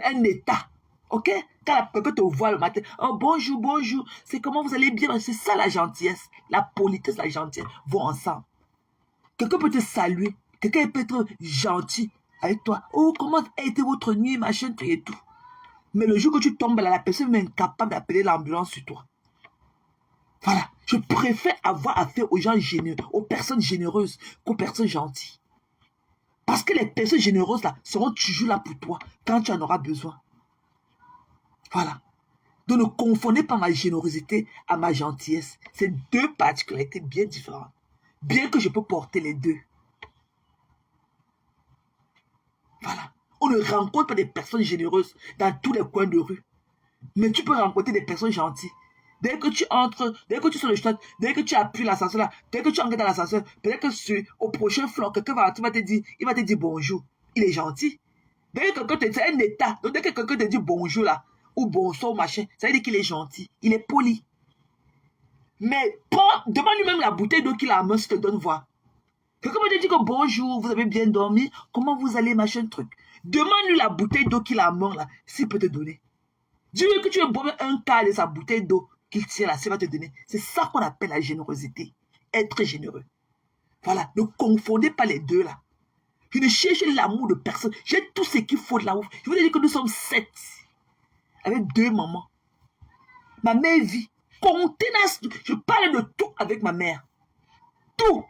un état. Ok? Quand quelqu'un te voit le matin, oh bonjour, bonjour, c'est comment vous allez bien? C'est ça la gentillesse. La politesse, la gentillesse vont ensemble. Quelqu'un peut te saluer. Quelqu'un peut être gentil avec toi. Oh, comment a été votre nuit, machin, et tout. Mais le jour que tu tombes là, la personne est incapable d'appeler l'ambulance sur toi. Voilà. Je préfère avoir affaire aux gens généreux, aux personnes généreuses qu'aux personnes gentilles. Parce que les personnes généreuses là seront toujours là pour toi quand tu en auras besoin. Voilà. Donc ne confondez pas ma générosité à ma gentillesse. C'est deux particularités bien différentes. Bien que je peux porter les deux. Voilà. On ne rencontre pas des personnes généreuses dans tous les coins de rue. Mais tu peux rencontrer des personnes gentilles. Dès que tu entres, dès que tu sors le stade, dès que tu appuies l'ascenseur là, dès que tu entres dans l'ascenseur, peut-être que au prochain flanc, quelqu'un va te dire bonjour. Il est gentil. Dès que quelqu'un te dit, c'est un état. Donc dès que quelqu'un te dit bonjour là, ou bonsoir, machin, ça veut dire qu'il est gentil. Il est poli. Mais demande-lui même la bouteille d'eau qu'il a à main, si te donne voir. Quelqu'un me dit que bonjour, vous avez bien dormi, comment vous allez, machin truc. Demande-lui la bouteille d'eau qu'il a à main là, s'il peut te donner. Dis-lui que tu veux boire un quart de sa bouteille d'eau qu'il tient là, s'il va te donner. C'est ça qu'on appelle la générosité. Être généreux. Voilà, ne confondez pas les deux là. Je ne cherche l'amour de personne. J'ai tout ce qu'il faut de l'amour. Je vous ai dit que nous sommes 7. Avec 2 mamans. Ma mère vit. Je parle de tout avec ma mère. Tout.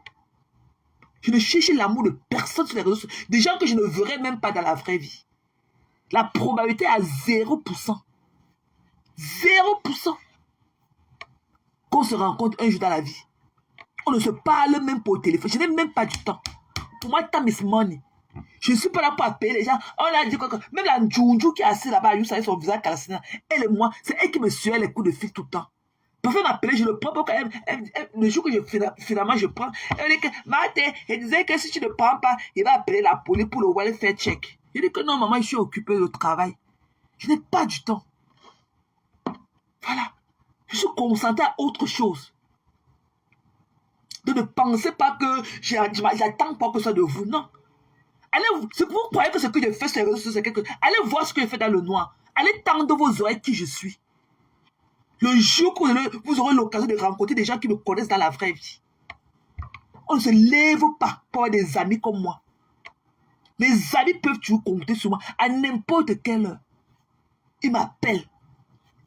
Je ne cherche l'amour de personne sur les réseaux sociaux. Des gens que je ne verrai même pas dans la vraie vie. La probabilité est à 0%. 0%. Qu'on se rencontre un jour dans la vie. On ne se parle même pas au téléphone. Je n'ai même pas du temps. Pour moi, time is money. Je ne suis pas là pour appeler les gens. On a dit quoi. Même la Djounjou qui est assise là-bas, elle a son visage calciné. Elle et moi, c'est elle qui me suait les coups de fil tout le temps. Parfois m'appeler, je le prends pour qu'elle. Le jour que finalement je prends, elle dit que Marthe, elle disait que si tu ne prends pas, il va appeler la police pour le welfare check. Je dis que non, maman, je suis occupée au travail. Je n'ai pas du temps. Voilà. Je suis concentré à autre chose. Donc ne pensez pas que j'attends pas que ce soit de vous. Non. Allez, si vous croyez que ce que je fais sur les réseaux sociaux, c'est quelque chose, allez voir ce que je fais dans le noir. Allez tendre vos oreilles qui je suis. Le jour que vous aurez l'occasion de rencontrer des gens qui me connaissent dans la vraie vie. On ne se lève pas pour avoir des amis comme moi. Mes amis peuvent toujours compter sur moi à n'importe quelle heure. Ils m'appellent.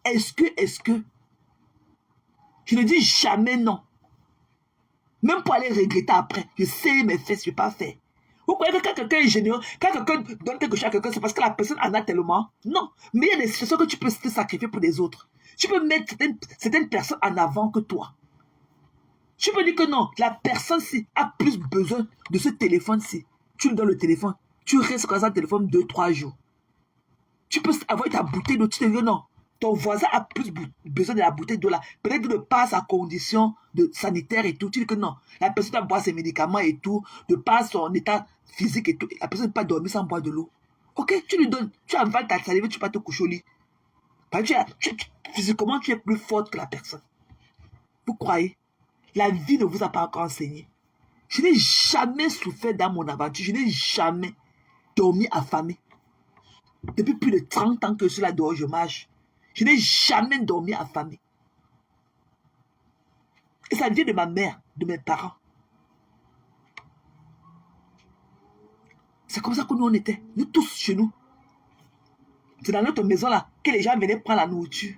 Est-ce que je ne dis jamais non. Même pour aller regretter après. Je sais mes fesses, je ne vais pas faire. Vous croyez que quand quelqu'un est généreux, quand quelqu'un donne quelque chose à quelqu'un, c'est parce que la personne en a tellement? Non. Mais il y a des situations que tu peux te sacrifier pour les autres. Tu peux mettre certaines personnes en avant que toi. Tu peux dire que non, la personne-ci a plus besoin de ce téléphone-ci. Tu lui donnes le téléphone. Tu restes comme ça le téléphone 2-3 jours. Tu peux avoir ta bouteille d'eau, tu te dis non. Ton voisin a plus besoin de la bouteille d'eau là. Peut-être de par sa condition sanitaire et tout. Tu dis que non. La personne doit boire ses médicaments et tout. De par son état physique et tout. La personne ne peut pas dormir sans boire de l'eau. Ok, tu lui donnes. Tu avales ta salive, tu vas te coucher au lit. Physiquement, tu es plus forte que la personne. Vous croyez? La vie ne vous a pas encore enseigné. Je n'ai jamais souffert dans mon aventure. Je n'ai jamais dormi affamé. Depuis plus de 30 ans que je suis là dehors, je marche. Je n'ai jamais dormi affamé. Et ça vient de ma mère, de mes parents. C'est comme ça que nous on était. Nous tous chez nous. C'est dans notre maison là que les gens venaient prendre la nourriture.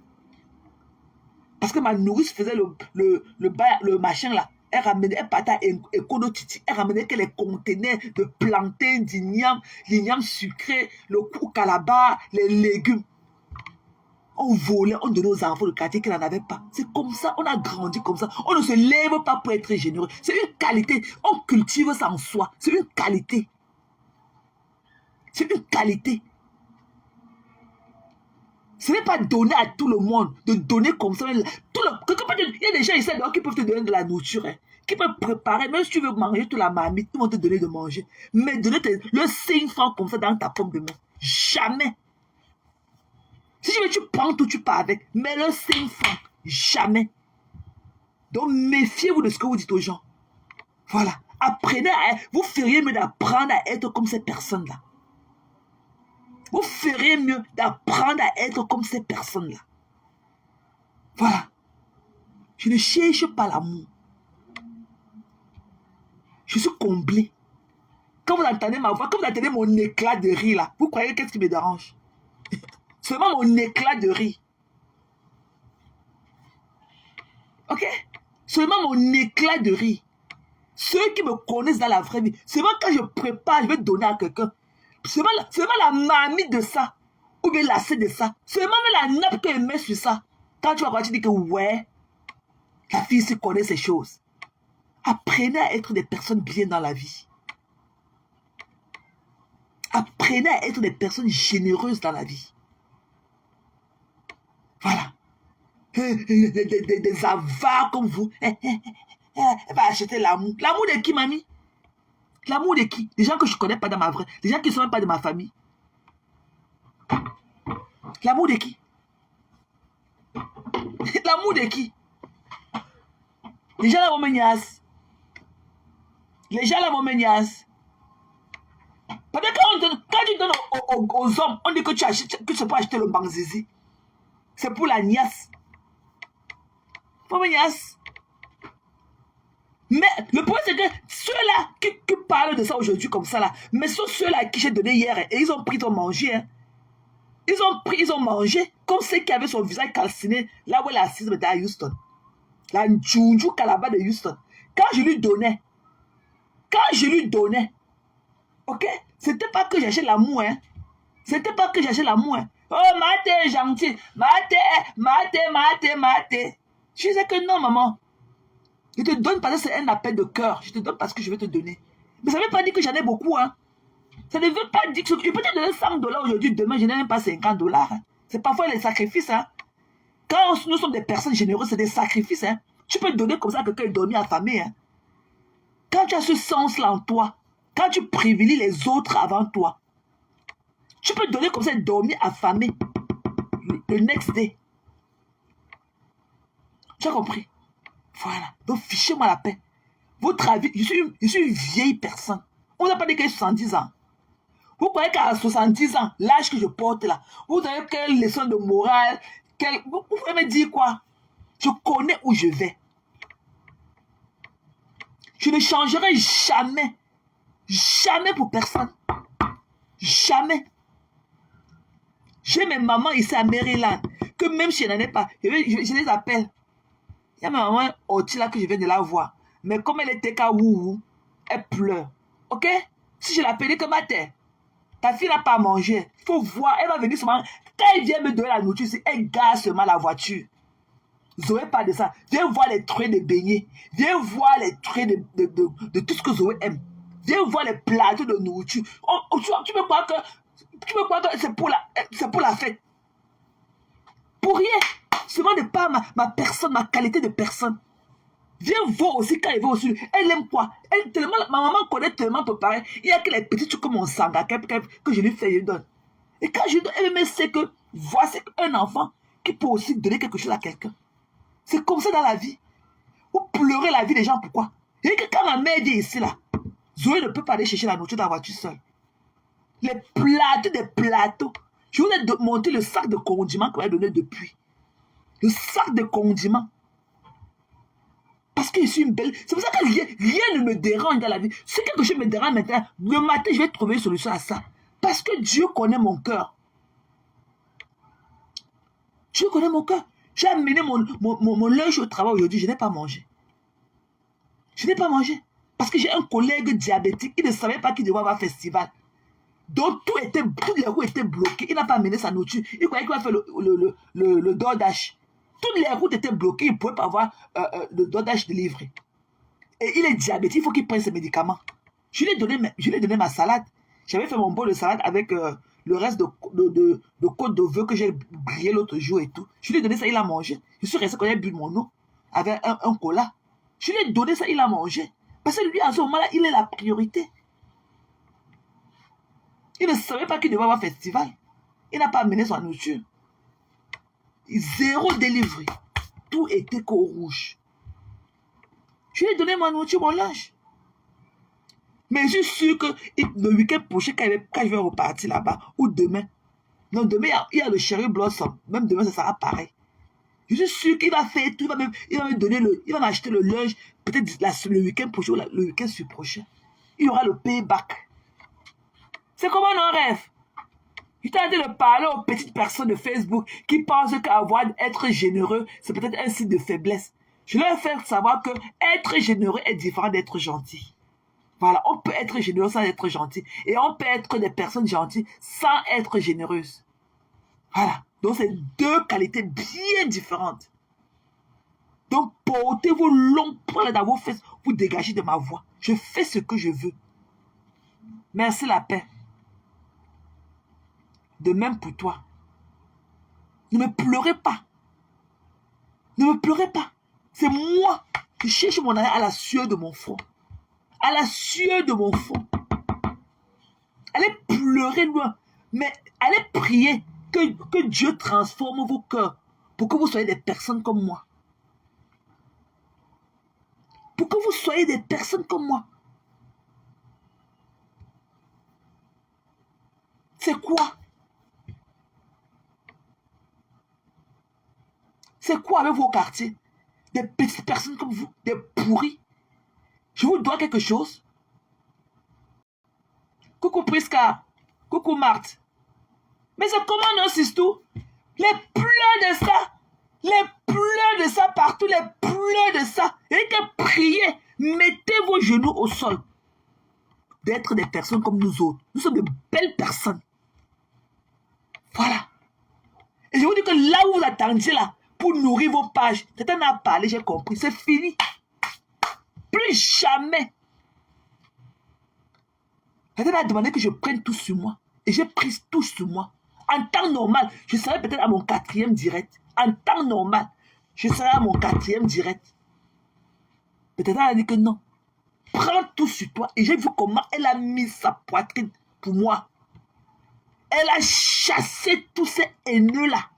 Parce que ma nourrice faisait le machin là. Elle ramenait, elle partait à Econotiti. Elle ramenait que les conteneurs de plantains, l'igname sucré, le cou calabar, les légumes. On volait, on donnait aux enfants de quartier qui n'en avaient pas. C'est comme ça, on a grandi comme ça. On ne se lève pas pour être généreux. C'est une qualité. On cultive ça en soi. C'est une qualité. C'est une qualité. Ce n'est pas donner à tout le monde, de donner comme ça. Il y a des gens ici qui peuvent te donner de la nourriture, hein, qui peuvent préparer, même si tu veux manger toute la marmite, ils vont te donner de manger. Mais donner le 5 francs comme ça dans ta pomme de main, jamais. Si tu veux, tu prends tout, tu pars avec, mais le 5 francs, jamais. Donc méfiez-vous de ce que vous dites aux gens. Voilà. Apprenez vous feriez mieux d'apprendre à être comme ces personnes-là. Vous feriez mieux d'apprendre à être comme ces personnes-là. Voilà. Je ne cherche pas l'amour. Je suis comblé. Quand vous entendez ma voix, quand vous entendez mon éclat de rire là, vous croyez qu'est-ce qui me dérange? Seulement mon éclat de rire. Ok? Seulement mon éclat de rire. Ceux qui me connaissent dans la vraie vie, seulement quand je prépare, je vais donner à quelqu'un. Seulement la marmite de ça, ou bien l'assiette de ça, seulement la nappe que je mets sur ça. Quand tu vas voir, tu dis que ouais, la fille se connaît ces choses. Apprenez à être des personnes bien dans la vie. Apprenez à être des personnes généreuses dans la vie. Voilà. Des avares comme vous. Elle va acheter l'amour. L'amour de qui, mamie? L'amour de qui? Des gens que je ne connais pas dans ma vraie. Des gens qui ne sont même pas de ma famille. L'amour de qui? L'amour de qui? Les gens là vont me niasse. Les gens là vont me niasse. Parce que quand tu donnes aux hommes, on dit que tu peux acheter le banzizi. C'est pour la niasse. Pour me niasse. Mais le problème, c'est que ceux-là qui parlent de ça aujourd'hui comme ça, là, mais sont ceux-là à qui j'ai donné hier, et ils ont pris, ils ont mangé. Hein. Ils ont pris, ils ont mangé, comme ceux qui avaient son visage calciné, là où elle est assise, mais à Houston. La Njunju Calabar de Houston. Quand je lui donnais, ok, c'était pas que j'achète l'amour, hein. C'était pas que j'achète l'amour, hein. Oh, Maté est gentil. Maté. Je disais que non, maman. Je te donne parce que c'est un appel de cœur. Je te donne parce que je vais te donner. Mais ça ne veut pas dire que j'en ai beaucoup, hein. Ça ne veut pas dire que je peux te donner $100 aujourd'hui, demain, je n'ai même pas $50. Hein. C'est parfois les sacrifices, hein. Quand nous sommes des personnes généreuses, c'est des sacrifices, hein. Tu peux donner comme ça à quelqu'un dormi affamé, hein. Quand tu as ce sens-là en toi, quand tu privilégies les autres avant toi, tu peux donner comme ça, dormi affamé, le next day. Tu as compris? Voilà. Donc, fichez-moi la paix. Votre avis, je suis une vieille personne. On n'a pas dit que j'ai 70 ans. Vous croyez qu'à 70 ans, l'âge que je porte là, vous avez quelle leçon de morale, vous pouvez me dire quoi? Je connais où je vais. Je ne changerai jamais. Jamais pour personne. Jamais. J'ai mes mamans ici à Maryland, que même si je n'en ai pas, je les appelle. Il y a ma maman Oti là que je viens de la voir. Mais comme elle était qu'à wouhou, elle pleure. Ok? Si je l'appelais comme ma terre, ta fille n'a pas à manger. Il faut voir, elle va venir seulement. Quand elle vient me donner la nourriture, elle gare seulement la voiture. Zoé parle de ça. Viens voir les traits de beignets. Viens voir les traits de tout ce que Zoé aime. Viens voir les plateaux de nourriture. Tu peux croire que c'est pour la fête. Pour rien. Seulement de pas ma personne, ma qualité de personne. Viens voir aussi quand elle va aussi. Elle aime quoi? Elle tellement, ma maman connaît tellement préparé. Il y a que les petits trucs comme mon sanga que je lui fais, je lui donne. Et quand je lui donne, elle me sait que voici un enfant qui peut aussi donner quelque chose à quelqu'un. C'est comme ça dans la vie. Vous pleurez la vie des gens, pourquoi? Et que quand ma mère dit ici, là, Zoé ne peut pas aller chercher la nourriture dans la voiture seule. Les plateaux des plateaux. Je vous ai montré le sac de condiments qu'on a donné depuis. Le sac de condiments. Parce que je suis une belle. C'est pour ça que rien ne me dérange dans la vie. Si quelque chose me dérange maintenant, le matin, je vais trouver une solution à ça. Parce que Dieu connaît mon cœur. Dieu connaît mon cœur. J'ai amené mon lunch au travail aujourd'hui, je n'ai pas mangé. Je n'ai pas mangé. Parce que j'ai un collègue diabétique qui ne savait pas qu'il devait avoir un festival. Donc toutes les roues étaient bloquées. Il n'a pas amené sa nourriture. Il croyait qu'il va faire le DoorDash. Toutes les routes étaient bloquées. Il ne pouvait pas avoir le DoorDash délivré. Et il est diabétique. Il faut qu'il prenne ses médicaments. Je lui ai donné ma salade. J'avais fait mon bol de salade avec le reste de côte de veau que j'ai grillé l'autre jour et tout. Je lui ai donné ça. Il a mangé. Je suis resté quand il a bu mon eau avec un cola. Je lui ai donné ça. Il a mangé. Parce que lui, à ce moment-là, il est la priorité. Il ne savait pas qu'il devait avoir un festival. Il n'a pas amené son nourriture. Zéro délivré. Tout était qu'au rouge. Je lui ai donné ma nourriture, mon linge. Mais je suis sûr que le week-end prochain, quand je vais repartir là-bas, ou demain, non, demain, il y a le Cherry Blossom. Même demain, ça sera pareil. Je suis sûr qu'il va faire tout. Il va m'acheter le linge, peut-être le week-end prochain ou le week-end prochain. Il y aura le payback. C'est comme un rêve. J'étais en train de parler aux petites personnes de Facebook qui pensent qu'être généreux, c'est peut-être un signe de faiblesse. Je leur fais savoir que être généreux est différent d'être gentil. Voilà, on peut être généreux sans être gentil. Et on peut être des personnes gentilles sans être généreuses. Voilà. Donc, c'est deux qualités bien différentes. Donc, portez vos longs poils dans vos fesses. Vous dégagez de ma voix. Je fais ce que je veux. Merci la paix. De même pour toi. Ne me pleurez pas. Ne me pleurez pas. C'est moi qui cherche mon arrêt à la sueur de mon front. À la sueur de mon front. Allez pleurer loin. Mais allez prier que Dieu transforme vos cœurs pour que vous soyez des personnes comme moi. Pour que vous soyez des personnes comme moi. C'est quoi? C'est quoi avec vos quartiers? Des petites personnes comme vous, des pourris. Je vous dois quelque chose. Coucou Prisca. Coucou Marthe. Mais c'est comment non, Sistou? Les pleurs de ça. Les pleurs de ça partout. Les pleurs de ça. Et que priez. Mettez vos genoux au sol. D'être des personnes comme nous autres. Nous sommes de belles personnes. Voilà. Et je vous dis que là où vous attendiez là, pour nourrir vos pages, quelqu'un a parlé, j'ai compris. C'est fini. Plus jamais. Quelqu'un a demandé que je prenne tout sur moi. Et j'ai pris tout sur moi. En temps normal, je serais peut-être à mon 4e direct. En temps normal, je serais à mon 4e direct. Peut-être elle a dit que non. Prends tout sur toi. Et j'ai vu comment elle a mis sa poitrine pour moi. Elle a chassé tous ces haineux-là.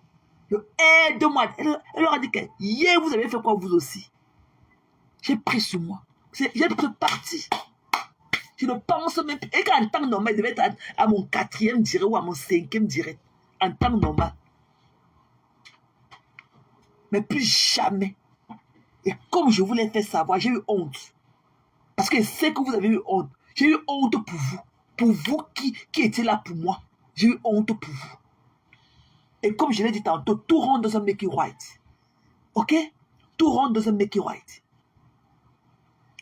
Aide-moi. Elle leur a dit que hier, vous avez fait quoi vous aussi? J'ai pris sur moi. J'ai pris parti. Je ne pense même plus. Et qu'en temps normal, je devais être à mon 4e direct ou à mon 5e direct. En temps normal. Mais plus jamais. Et comme je vous l'ai fait savoir, j'ai eu honte. Parce que je sais que vous avez eu honte. J'ai eu honte pour vous. Pour vous qui étiez là pour moi. J'ai eu honte pour vous. Et comme je l'ai dit tantôt, tout rentre dans un make it right. Ok? Tout rentre dans un make it right.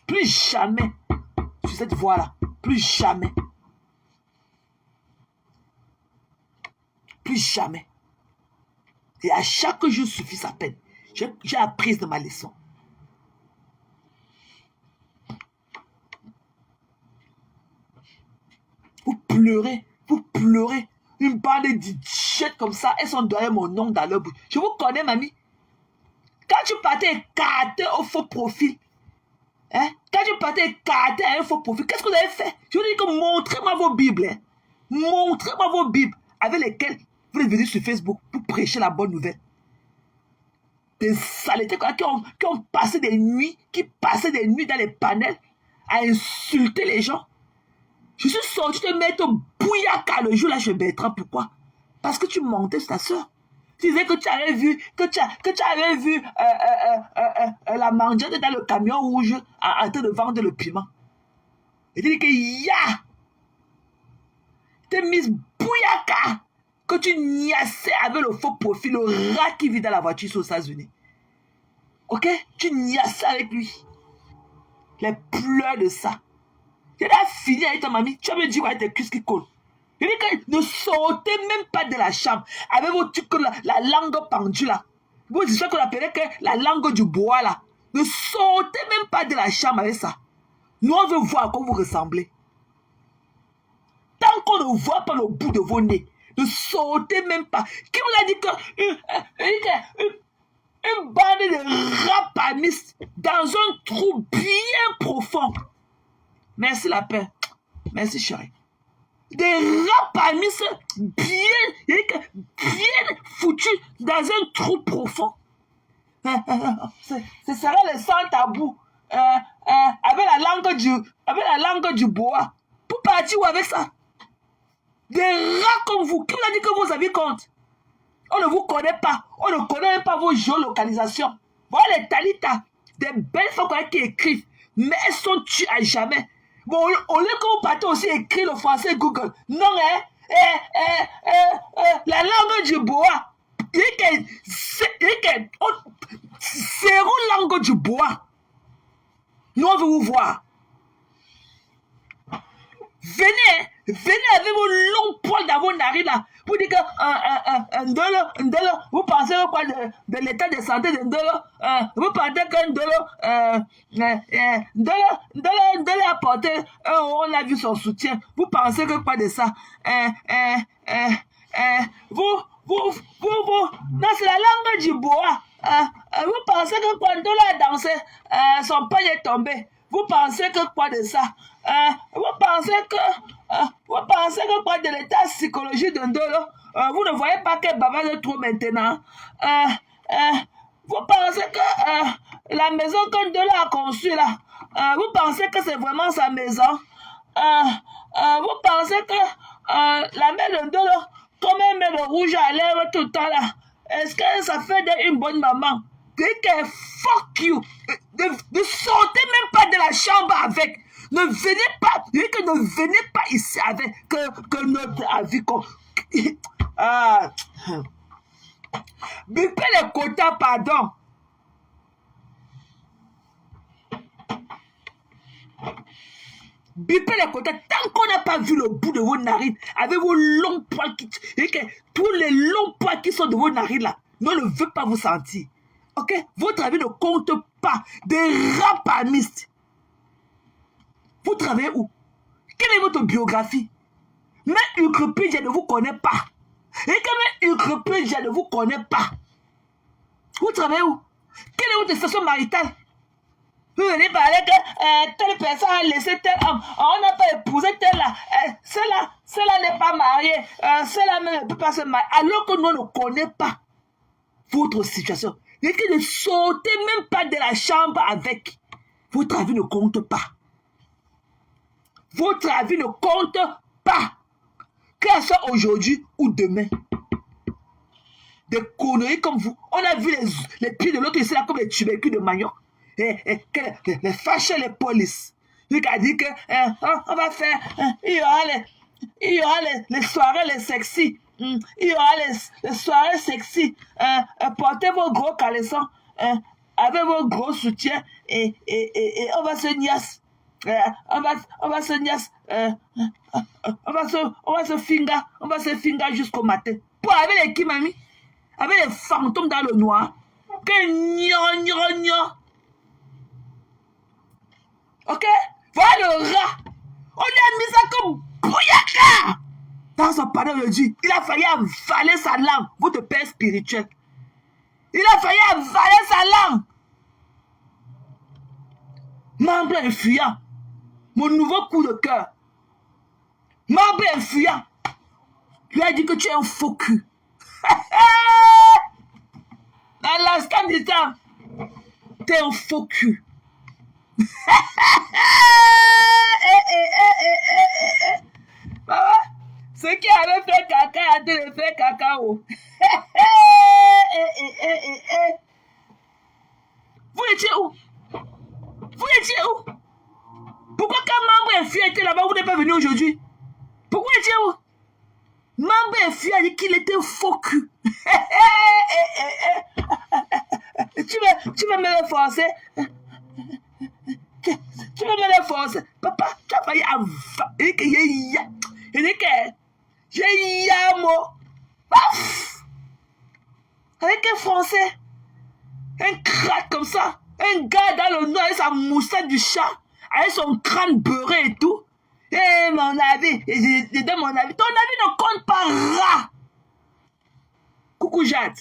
Plus jamais sur cette voie-là. Plus jamais. Plus jamais. Et à chaque jour suffit sa peine. J'ai appris de ma leçon. Vous pleurez. Une bande d'idiots. jettent comme ça, elles sont derrière mon nom dans leur bouche. Je vous connais, mamie. Quand tu partais écarter au faux profil, hein? Quand tu partais écarter à un faux profil, qu'est-ce que vous avez fait? Je vous dis que montrez-moi vos Bibles. Hein? Montrez-moi vos Bibles avec lesquelles vous êtes venus sur Facebook pour prêcher la bonne nouvelle. Des saletés qui ont passé des nuits, qui passaient des nuits dans les panels à insulter les gens. Je suis sorti te mettre au bouillaka le jour-là chez Bertrand. Pourquoi? Parce que tu mentais sur ta soeur. Tu disais que tu avais vu, la mendiante dans le camion rouge en train de vendre le piment. Et tu dis que ya! T'es mise bouillaka que tu niassais avec le faux profil, le rat qui vit dans la voiture aux États-Unis. Ok? Tu niassais avec lui. Les pleurs de ça. Tu as fini avec ta mamie. Tu vas me dire avec tes cuisses qui collent. Je dis que ne sortez même pas de la chambre avec vos trucs, la langue pendue là. Vous dites qu'on appelait que la langue du bois là. Ne sortez même pas de la chambre avec ça. Nous on veut voir à quoi vous ressemblez. Tant qu'on ne voit pas le bout de vos nez, ne sortez même pas. Qui vous a dit que une bande de rapamistes dans un trou bien profond? Merci la paix. Merci chérie. Des rapamistes bien foutus dans un trou profond. Ce serait le sang tabou avec la langue du bois. Pour partir où avec ça? Des rats comme vous. Qui vous a dit que vous avez compte? On ne vous connaît pas. On ne connaît même pas vos géolocalisations. Voilà les talitas. Des belles femmes qui écrivent. Mais elles sont tuées à jamais. Bon, au lieu que vous partez aussi écrire le français Google. Non, la langue du bois. C'est une langue du bois. Nous, on veut vous voir. Venez avec vos longs poils dans vos narines là. Vous dites que Ndolo, vous pensez quoi de l'état de santé de Ndolo? Vous pensez que Ndolo a porté, on a vu son soutien. Vous pensez que quoi de ça? Non, c'est la langue du bois. Vous pensez que quand Ndolo a dansé, son pain est tombé. Vous pensez que quoi de ça? Vous pensez que quoi de l'état psychologique de Ndolo? Vous ne voyez pas que Baba est trop maintenant? Vous pensez que la maison que Ndolo a conçue là, vous pensez que c'est vraiment sa maison? Vous pensez que la mère de Ndolo, comme elle met le rouge à lèvres tout le temps là, est-ce que ça fait une bonne maman? Que fuck you! Ne sortez même pas de la chambre avec. Ne venez pas ici avec que notre avis. Bipez les quotas, pardon. Bipez les quotas. Tant qu'on n'a pas vu le bout de vos narines, avec vos longs poils tous les longs poils qui sont de vos narines là, nous ne veut pas vous sentir. Ok? Votre avis ne compte pas. Des rapamistes. Vous travaillez où? Quelle est votre biographie? Mais Ukrepi, je ne vous connais pas. Et que même Ukrepi, je ne vous connais pas. Vous travaillez où? Quelle est votre situation maritale? Vous venez parler que telle personne a laissé tel homme. On n'a pas épousé tel là. Celle-là n'est pas mariée. Celle-là même ne peut pas se marier. Alors que nous ne connaissons pas votre situation. Et que ne sortez même pas de la chambre avec. Votre avis ne compte pas. Votre avis ne compte pas. Que ce soit aujourd'hui ou demain. Des conneries comme vous. On a vu les pieds de l'autre ici là comme les tubercules de manioc. Les fâchés, les polices. Il a dit que on va faire. Il y aura les soirées, les sexy. Il y aura les soirées sexy. Portez vos gros caleçons. Avec vos gros soutiens. Et on va se niasse. On va se niasse. On va se finga jusqu'au matin. Pour avec les kimami. Avec les fantômes dans le noir. Que gnon. Ok? Voilà le rat. On lui a mis ça comme bouyaka dans son pardon aujourd'hui, il a failli avaler sa langue, votre père spirituel. Il a failli avaler sa langue. Membre influent, mon nouveau coup de cœur. Membre influent, lui a dit que tu es un faux cul. Dans l'instant du temps, tu es un faux cul. Ceux qui avaient fait caca ont de faire cacao. Vous étiez où? Vous étiez où? Pourquoi quand membre influent était là-bas, vous n'êtes pas venu aujourd'hui? Pourquoi étiez où? Membre influent a dit qu'il était faux cul. Tu vas me le forcer? Tu vas me le forcer? Papa, tu as failli avaler. Il dit que j'ai yamo. Paf! Avec un français, un crâne comme ça, un gars dans le nord avec sa moustache du chat, avec son crâne beurré et tout. Eh, mon avis, je donne mon avis. Ton avis ne compte pas, rat. Coucou Jade.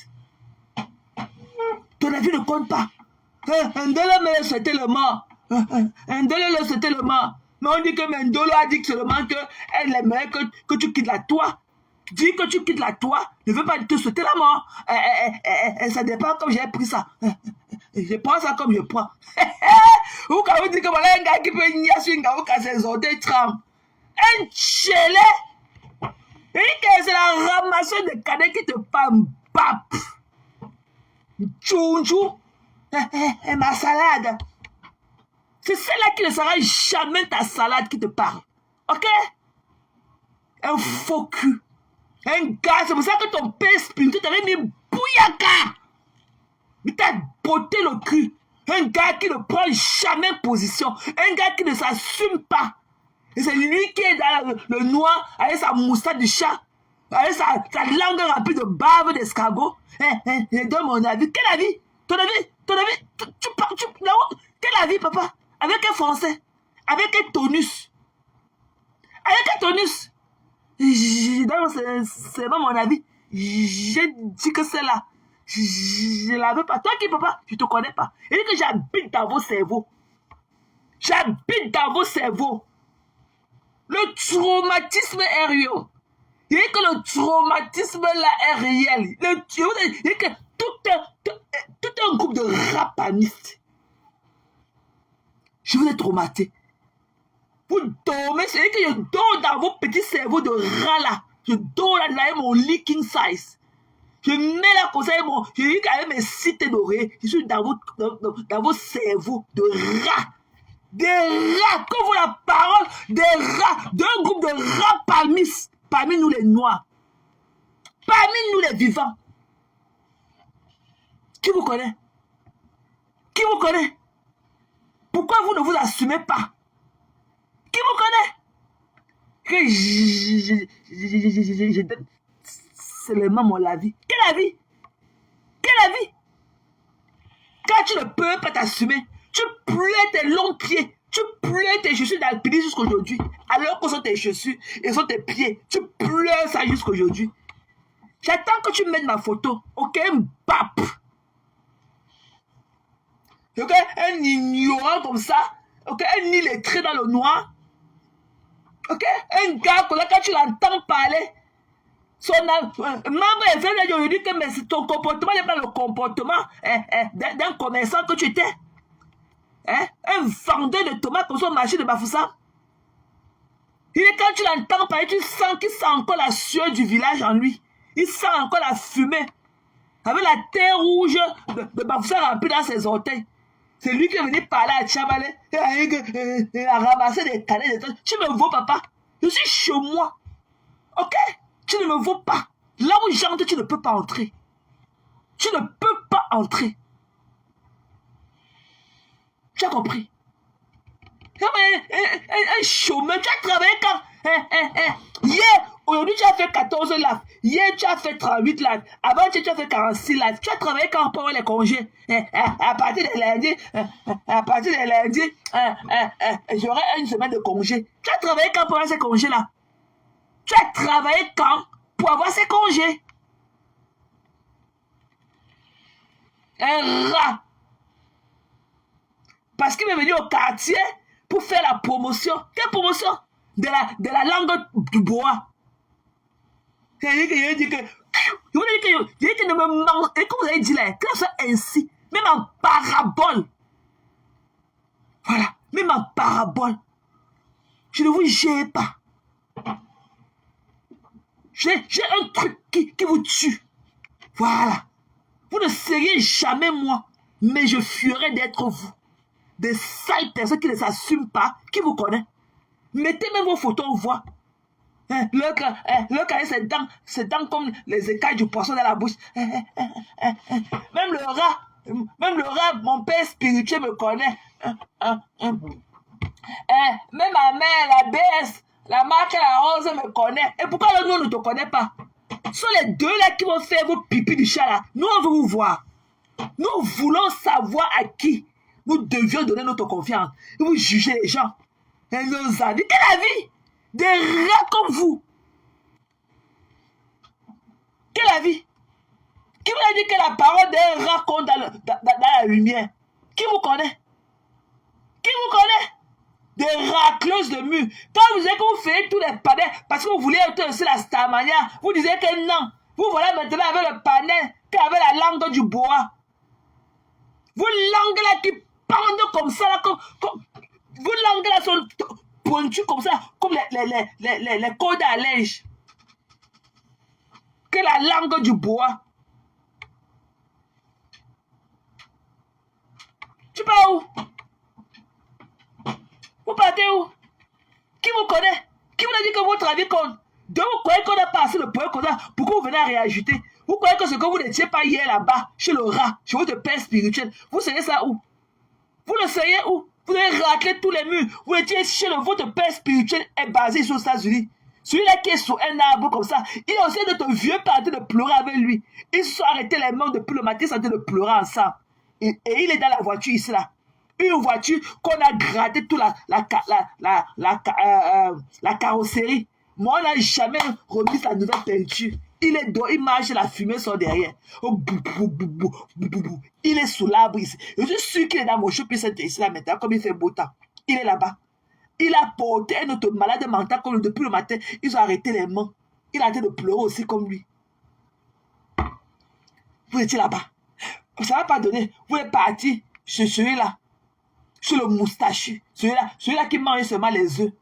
Ton avis ne compte pas. Ndolo me souhaitait le mort. Ndolo le souhaitait le mort. Mais on dit que Ndolo a dit seulement qu'elle aimerait que tu quittes la toi. Dis que tu quittes la toi, ne veut pas te souhaiter la mort. Ça dépend comme j'ai pris ça. Je prends ça comme je prends. Ou quand vous dites que voilà un gars qui peut nier sur un gars qui a ses orteils tremblent. Un chelé. Et que c'est la ramasseur de cadets qui te parle. Bap. Tchounchou. Ma salade. C'est celle-là qui ne sera jamais ta salade qui te parle. Ok? Un faux cul. Un gars, c'est pour ça que ton père spirituel t'avait mis bouyaka. Il t'a botté le cul. Un gars qui ne prend jamais position. Un gars qui ne s'assume pas. Et c'est lui qui est dans le noir avec sa moustache de chat. Avec sa langue remplie de bave d'escargot. Je donne mon avis. Quel avis? Ton avis? Ton avis? Quel avis, papa? Avec un français. Avec un tonus. Avec un tonus. C'est pas mon avis. J'ai dit que c'est là. Je l'avais pas. Toi qui, papa, je te connais pas. Il dit que j'habite dans vos cerveaux. J'habite dans vos cerveaux. Le traumatisme est réel. Il dit que le traumatisme là est réel. Il dit que tout un groupe de rapanistes. Je vous ai traumatisé. Vous dormez, c'est que je dors dans vos petits cerveaux de rat là. Je dors là avec mon leaking size. Je mets là comme ça, je dis qu'avec mes cités dorées, je suis dans vos cerveaux de rats. Des rats, comme vous la parole, des rats, d'un groupe de rats parmi nous les noirs. Parmi nous les vivants. Qui vous connaît? Qui vous connaît? Pourquoi vous ne vous assumez pas? Qui vous connaît? Que je donne seulement mon avis. Quel avis? Quel avis? Quand tu ne peux pas t'assumer, tu plais tes longs pieds, tu plais tes chaussures d'alpinisme jusqu'aujourd'hui, alors que ce sont tes chaussures et sont tes pieds. Tu pleures ça jusqu'aujourd'hui. J'attends que tu mettes ma photo. Ok, bap. Ok, un ignorant comme ça. Ok, un illettré dans le noir. Ok, un gars comme là, quand tu l'entends parler, son membre est venu aujourd'hui que mais ton comportement n'est pas le comportement d'un commerçant que tu étais. Un vendeur de tomates comme ça au marché de Bafoussam. Et quand tu l'entends parler, tu sens qu'il sent encore la sueur du village en lui. Il sent encore la fumée. Avec la terre rouge de Bafoussam remplie dans ses orteils. C'est lui qui est venu parler à Tchabalé. Il a ramassé des canettes. Tu me vaux, papa. Je suis chez moi. Ok? Tu ne me vaux pas. Là où j'entre, tu ne peux pas entrer. Tu ne peux pas entrer. Tu as compris? Un chômeur, tu as travaillé quand? Hier, aujourd'hui, tu as fait 14 lives. Hier, tu as fait 38 lives. Avant, tu as fait 46 lives. Tu as travaillé quand pour les congés? À partir de lundi, j'aurai une semaine de congé. Tu as travaillé quand pour ces congés-là? Tu as travaillé quand pour avoir ces congés? Un rat. Parce qu'il est venu au quartier pour faire la promotion. Quelle promotion? De la langue du bois. Il dit que ne me mange. Et comme vous avez dit là, que ce soit ainsi, même en parabole. Voilà, même en parabole. Je ne vous gère pas. J'ai un truc qui vous tue. Voilà. Vous ne seriez jamais moi, mais je fuirais d'être vous. Des sales personnes qui ne s'assument pas, qui vous connaissent. Mettez même vos photos, on voit. L'autre a ses dents comme les écailles du poisson dans la bouche. Même le rat, mon père spirituel me connaît. Même ma mère, la BS, la marque la rose me connaît. Et pourquoi nous, on ne te connaît pas? Ce sont les deux là qui vont faire vos pipis du chat là. Nous, on veut vous voir. Nous voulons savoir à qui nous devions donner notre confiance. Et vous jugez les gens. Et nos amis. Quelle avis? Des rats comme vous. Quelle avis? Qui vous a dit que la parole d'un rat compte dans la lumière? Qui vous connaît? Qui vous connaît? Des racleuses de mur. Quand vous disiez que vous faites tous les panels parce que vous voulez être aussi la Starmania, vous disiez que non. Vous voilà maintenant avec le panel, avec la langue du bois. Vos langues là qui pendent comme ça, là, vos langues là sont pointues comme ça, comme les cordes à linge. Que la langue du bois. Tu pars où? Vous partez où? Qui vous connaît? Qui vous a dit que votre avis compte? Donc vous croyez qu'on a passé le point comme ça pour que vous venez à réajouter? Vous croyez que ce que vous n'étiez pas hier là-bas, chez le rat, chez votre père spirituel, vous savez ça où? Vous le savez où? Vous avez raclé tous les murs. Vous étiez chez votre père spirituel est basé sur les États-Unis. Celui-là qui est sur un arbre comme ça, il est aussi de vieux parti de pleurer avec lui. Ils se sont arrêtés les mains depuis le matin, ils sont en train de pleurer ensemble. Et il est dans la voiture ici là. Une voiture qu'on a gratté toute la carrosserie. Moi, on n'a jamais remis sa nouvelle peinture. Il est dehors, il marche, la fumée sort derrière. Oh, il est sous l'arbre ici. Je suis sûr qu'il est dans mon shop ici là maintenant, comme il fait beau temps. Il est là-bas. Il a porté un autre malade mental comme depuis le matin. Ils ont arrêté les mains. Il a en train de pleurer aussi comme lui. Vous étiez là-bas. Ça ne va pas donner. Vous êtes parti chez celui-là. Chez le moustachu. Celui-là qui mange seulement les œufs.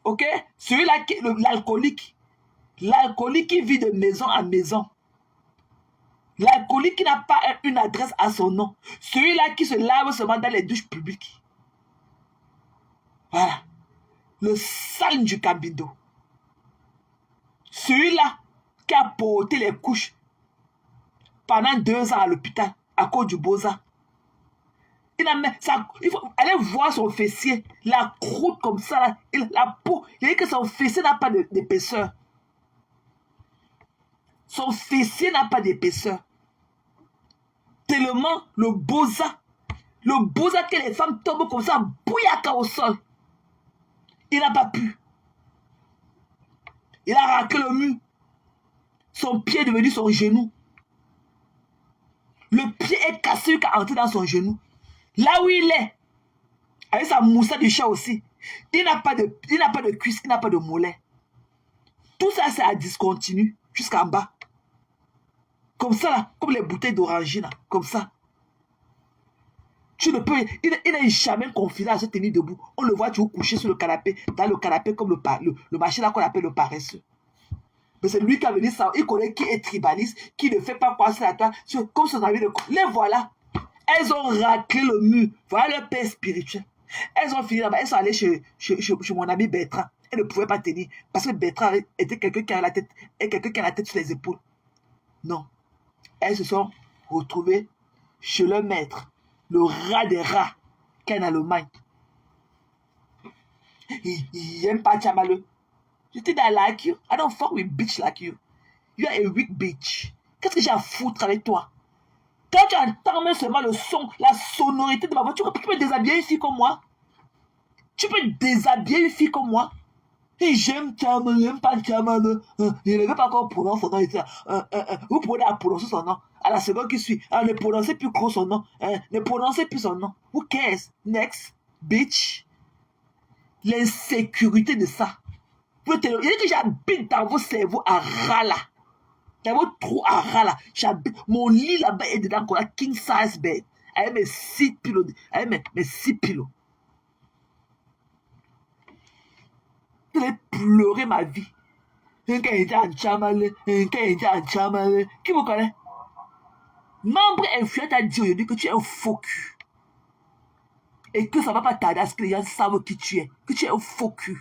Ok? Celui-là qui l'alcoolique. L'alcoolique qui vit de maison en maison. L'alcoolique qui n'a pas une adresse à son nom. Celui-là qui se lave seulement dans les douches publiques. Voilà. Le sale du cabido. Celui-là qui a porté les couches pendant 2 ans à l'hôpital à cause du Boza. Il faut aller voir son fessier, la croûte comme ça, la peau. Il dit que son fessier n'a pas d'épaisseur. Son fessier n'a pas d'épaisseur. Tellement le Boza que les femmes tombent comme ça, bouillaka au sol. Il n'a pas pu. Il a raclé le mur. Son pied est devenu son genou. Le pied est cassé, il est entré dans son genou. Là où il est, avec sa moustache de chat aussi, il n'a pas de cuisse, il n'a pas de mollet. Tout ça, c'est à discontinu jusqu'en bas. Comme ça, là, comme les bouteilles d'orangina, comme ça. Tu ne peux, il n'est jamais confiné à se tenir debout. On le voit toujours couché sur le canapé, dans le canapé comme le machin là qu'on appelle le paresseux. Mais c'est lui qui a venu ça. Il connaît qui est tribaliste, qui ne fait pas passer à toi, comme son ami de... Les voilà. Elles ont raclé le mur. Voilà leur père spirituel. Elles ont fini là-bas. Elles sont allées chez mon ami Bertrand. Elles ne pouvaient pas tenir. Parce que Bertrand était quelqu'un qui a la tête, et quelqu'un qui a la tête sur les épaules. Non. Elles se sont retrouvées chez leur maître, le rat des rats, qui est en Allemagne. Il n'aime pas Tchamaleux. Je dis, I like you. I don't fuck with bitch like you. You are a weak bitch. Qu'est-ce que j'ai à foutre avec toi? Quand tu entends même seulement le son, la sonorité de ma voix, tu peux déshabiller une fille comme moi? Tu peux déshabiller une fille comme moi? Et j'aime Chamale, j'aime pas Chamale. Je ne veux pas qu'on prononce son nom. Vous prenez à prononcer son nom. À la seconde qui suit, ne prononcez plus trop son nom. Ne prononcez plus son nom. Who cares? Next, bitch. L'insécurité de ça. Il dit que j'habite dans vos cerveaux à Rala. Dans vos trous à Rala. Mon lit là-bas est dedans qu'on a king size bed. Avec mes 6 pilots. Avec mes 6 pilots. Je vais pleurer ma vie. Qui vous connaît? Membre influent a dit aujourd'hui que tu es un faux cul. Et que ça ne va pas tarder à ce que les gens savent qui tu es. Que tu es un faux cul.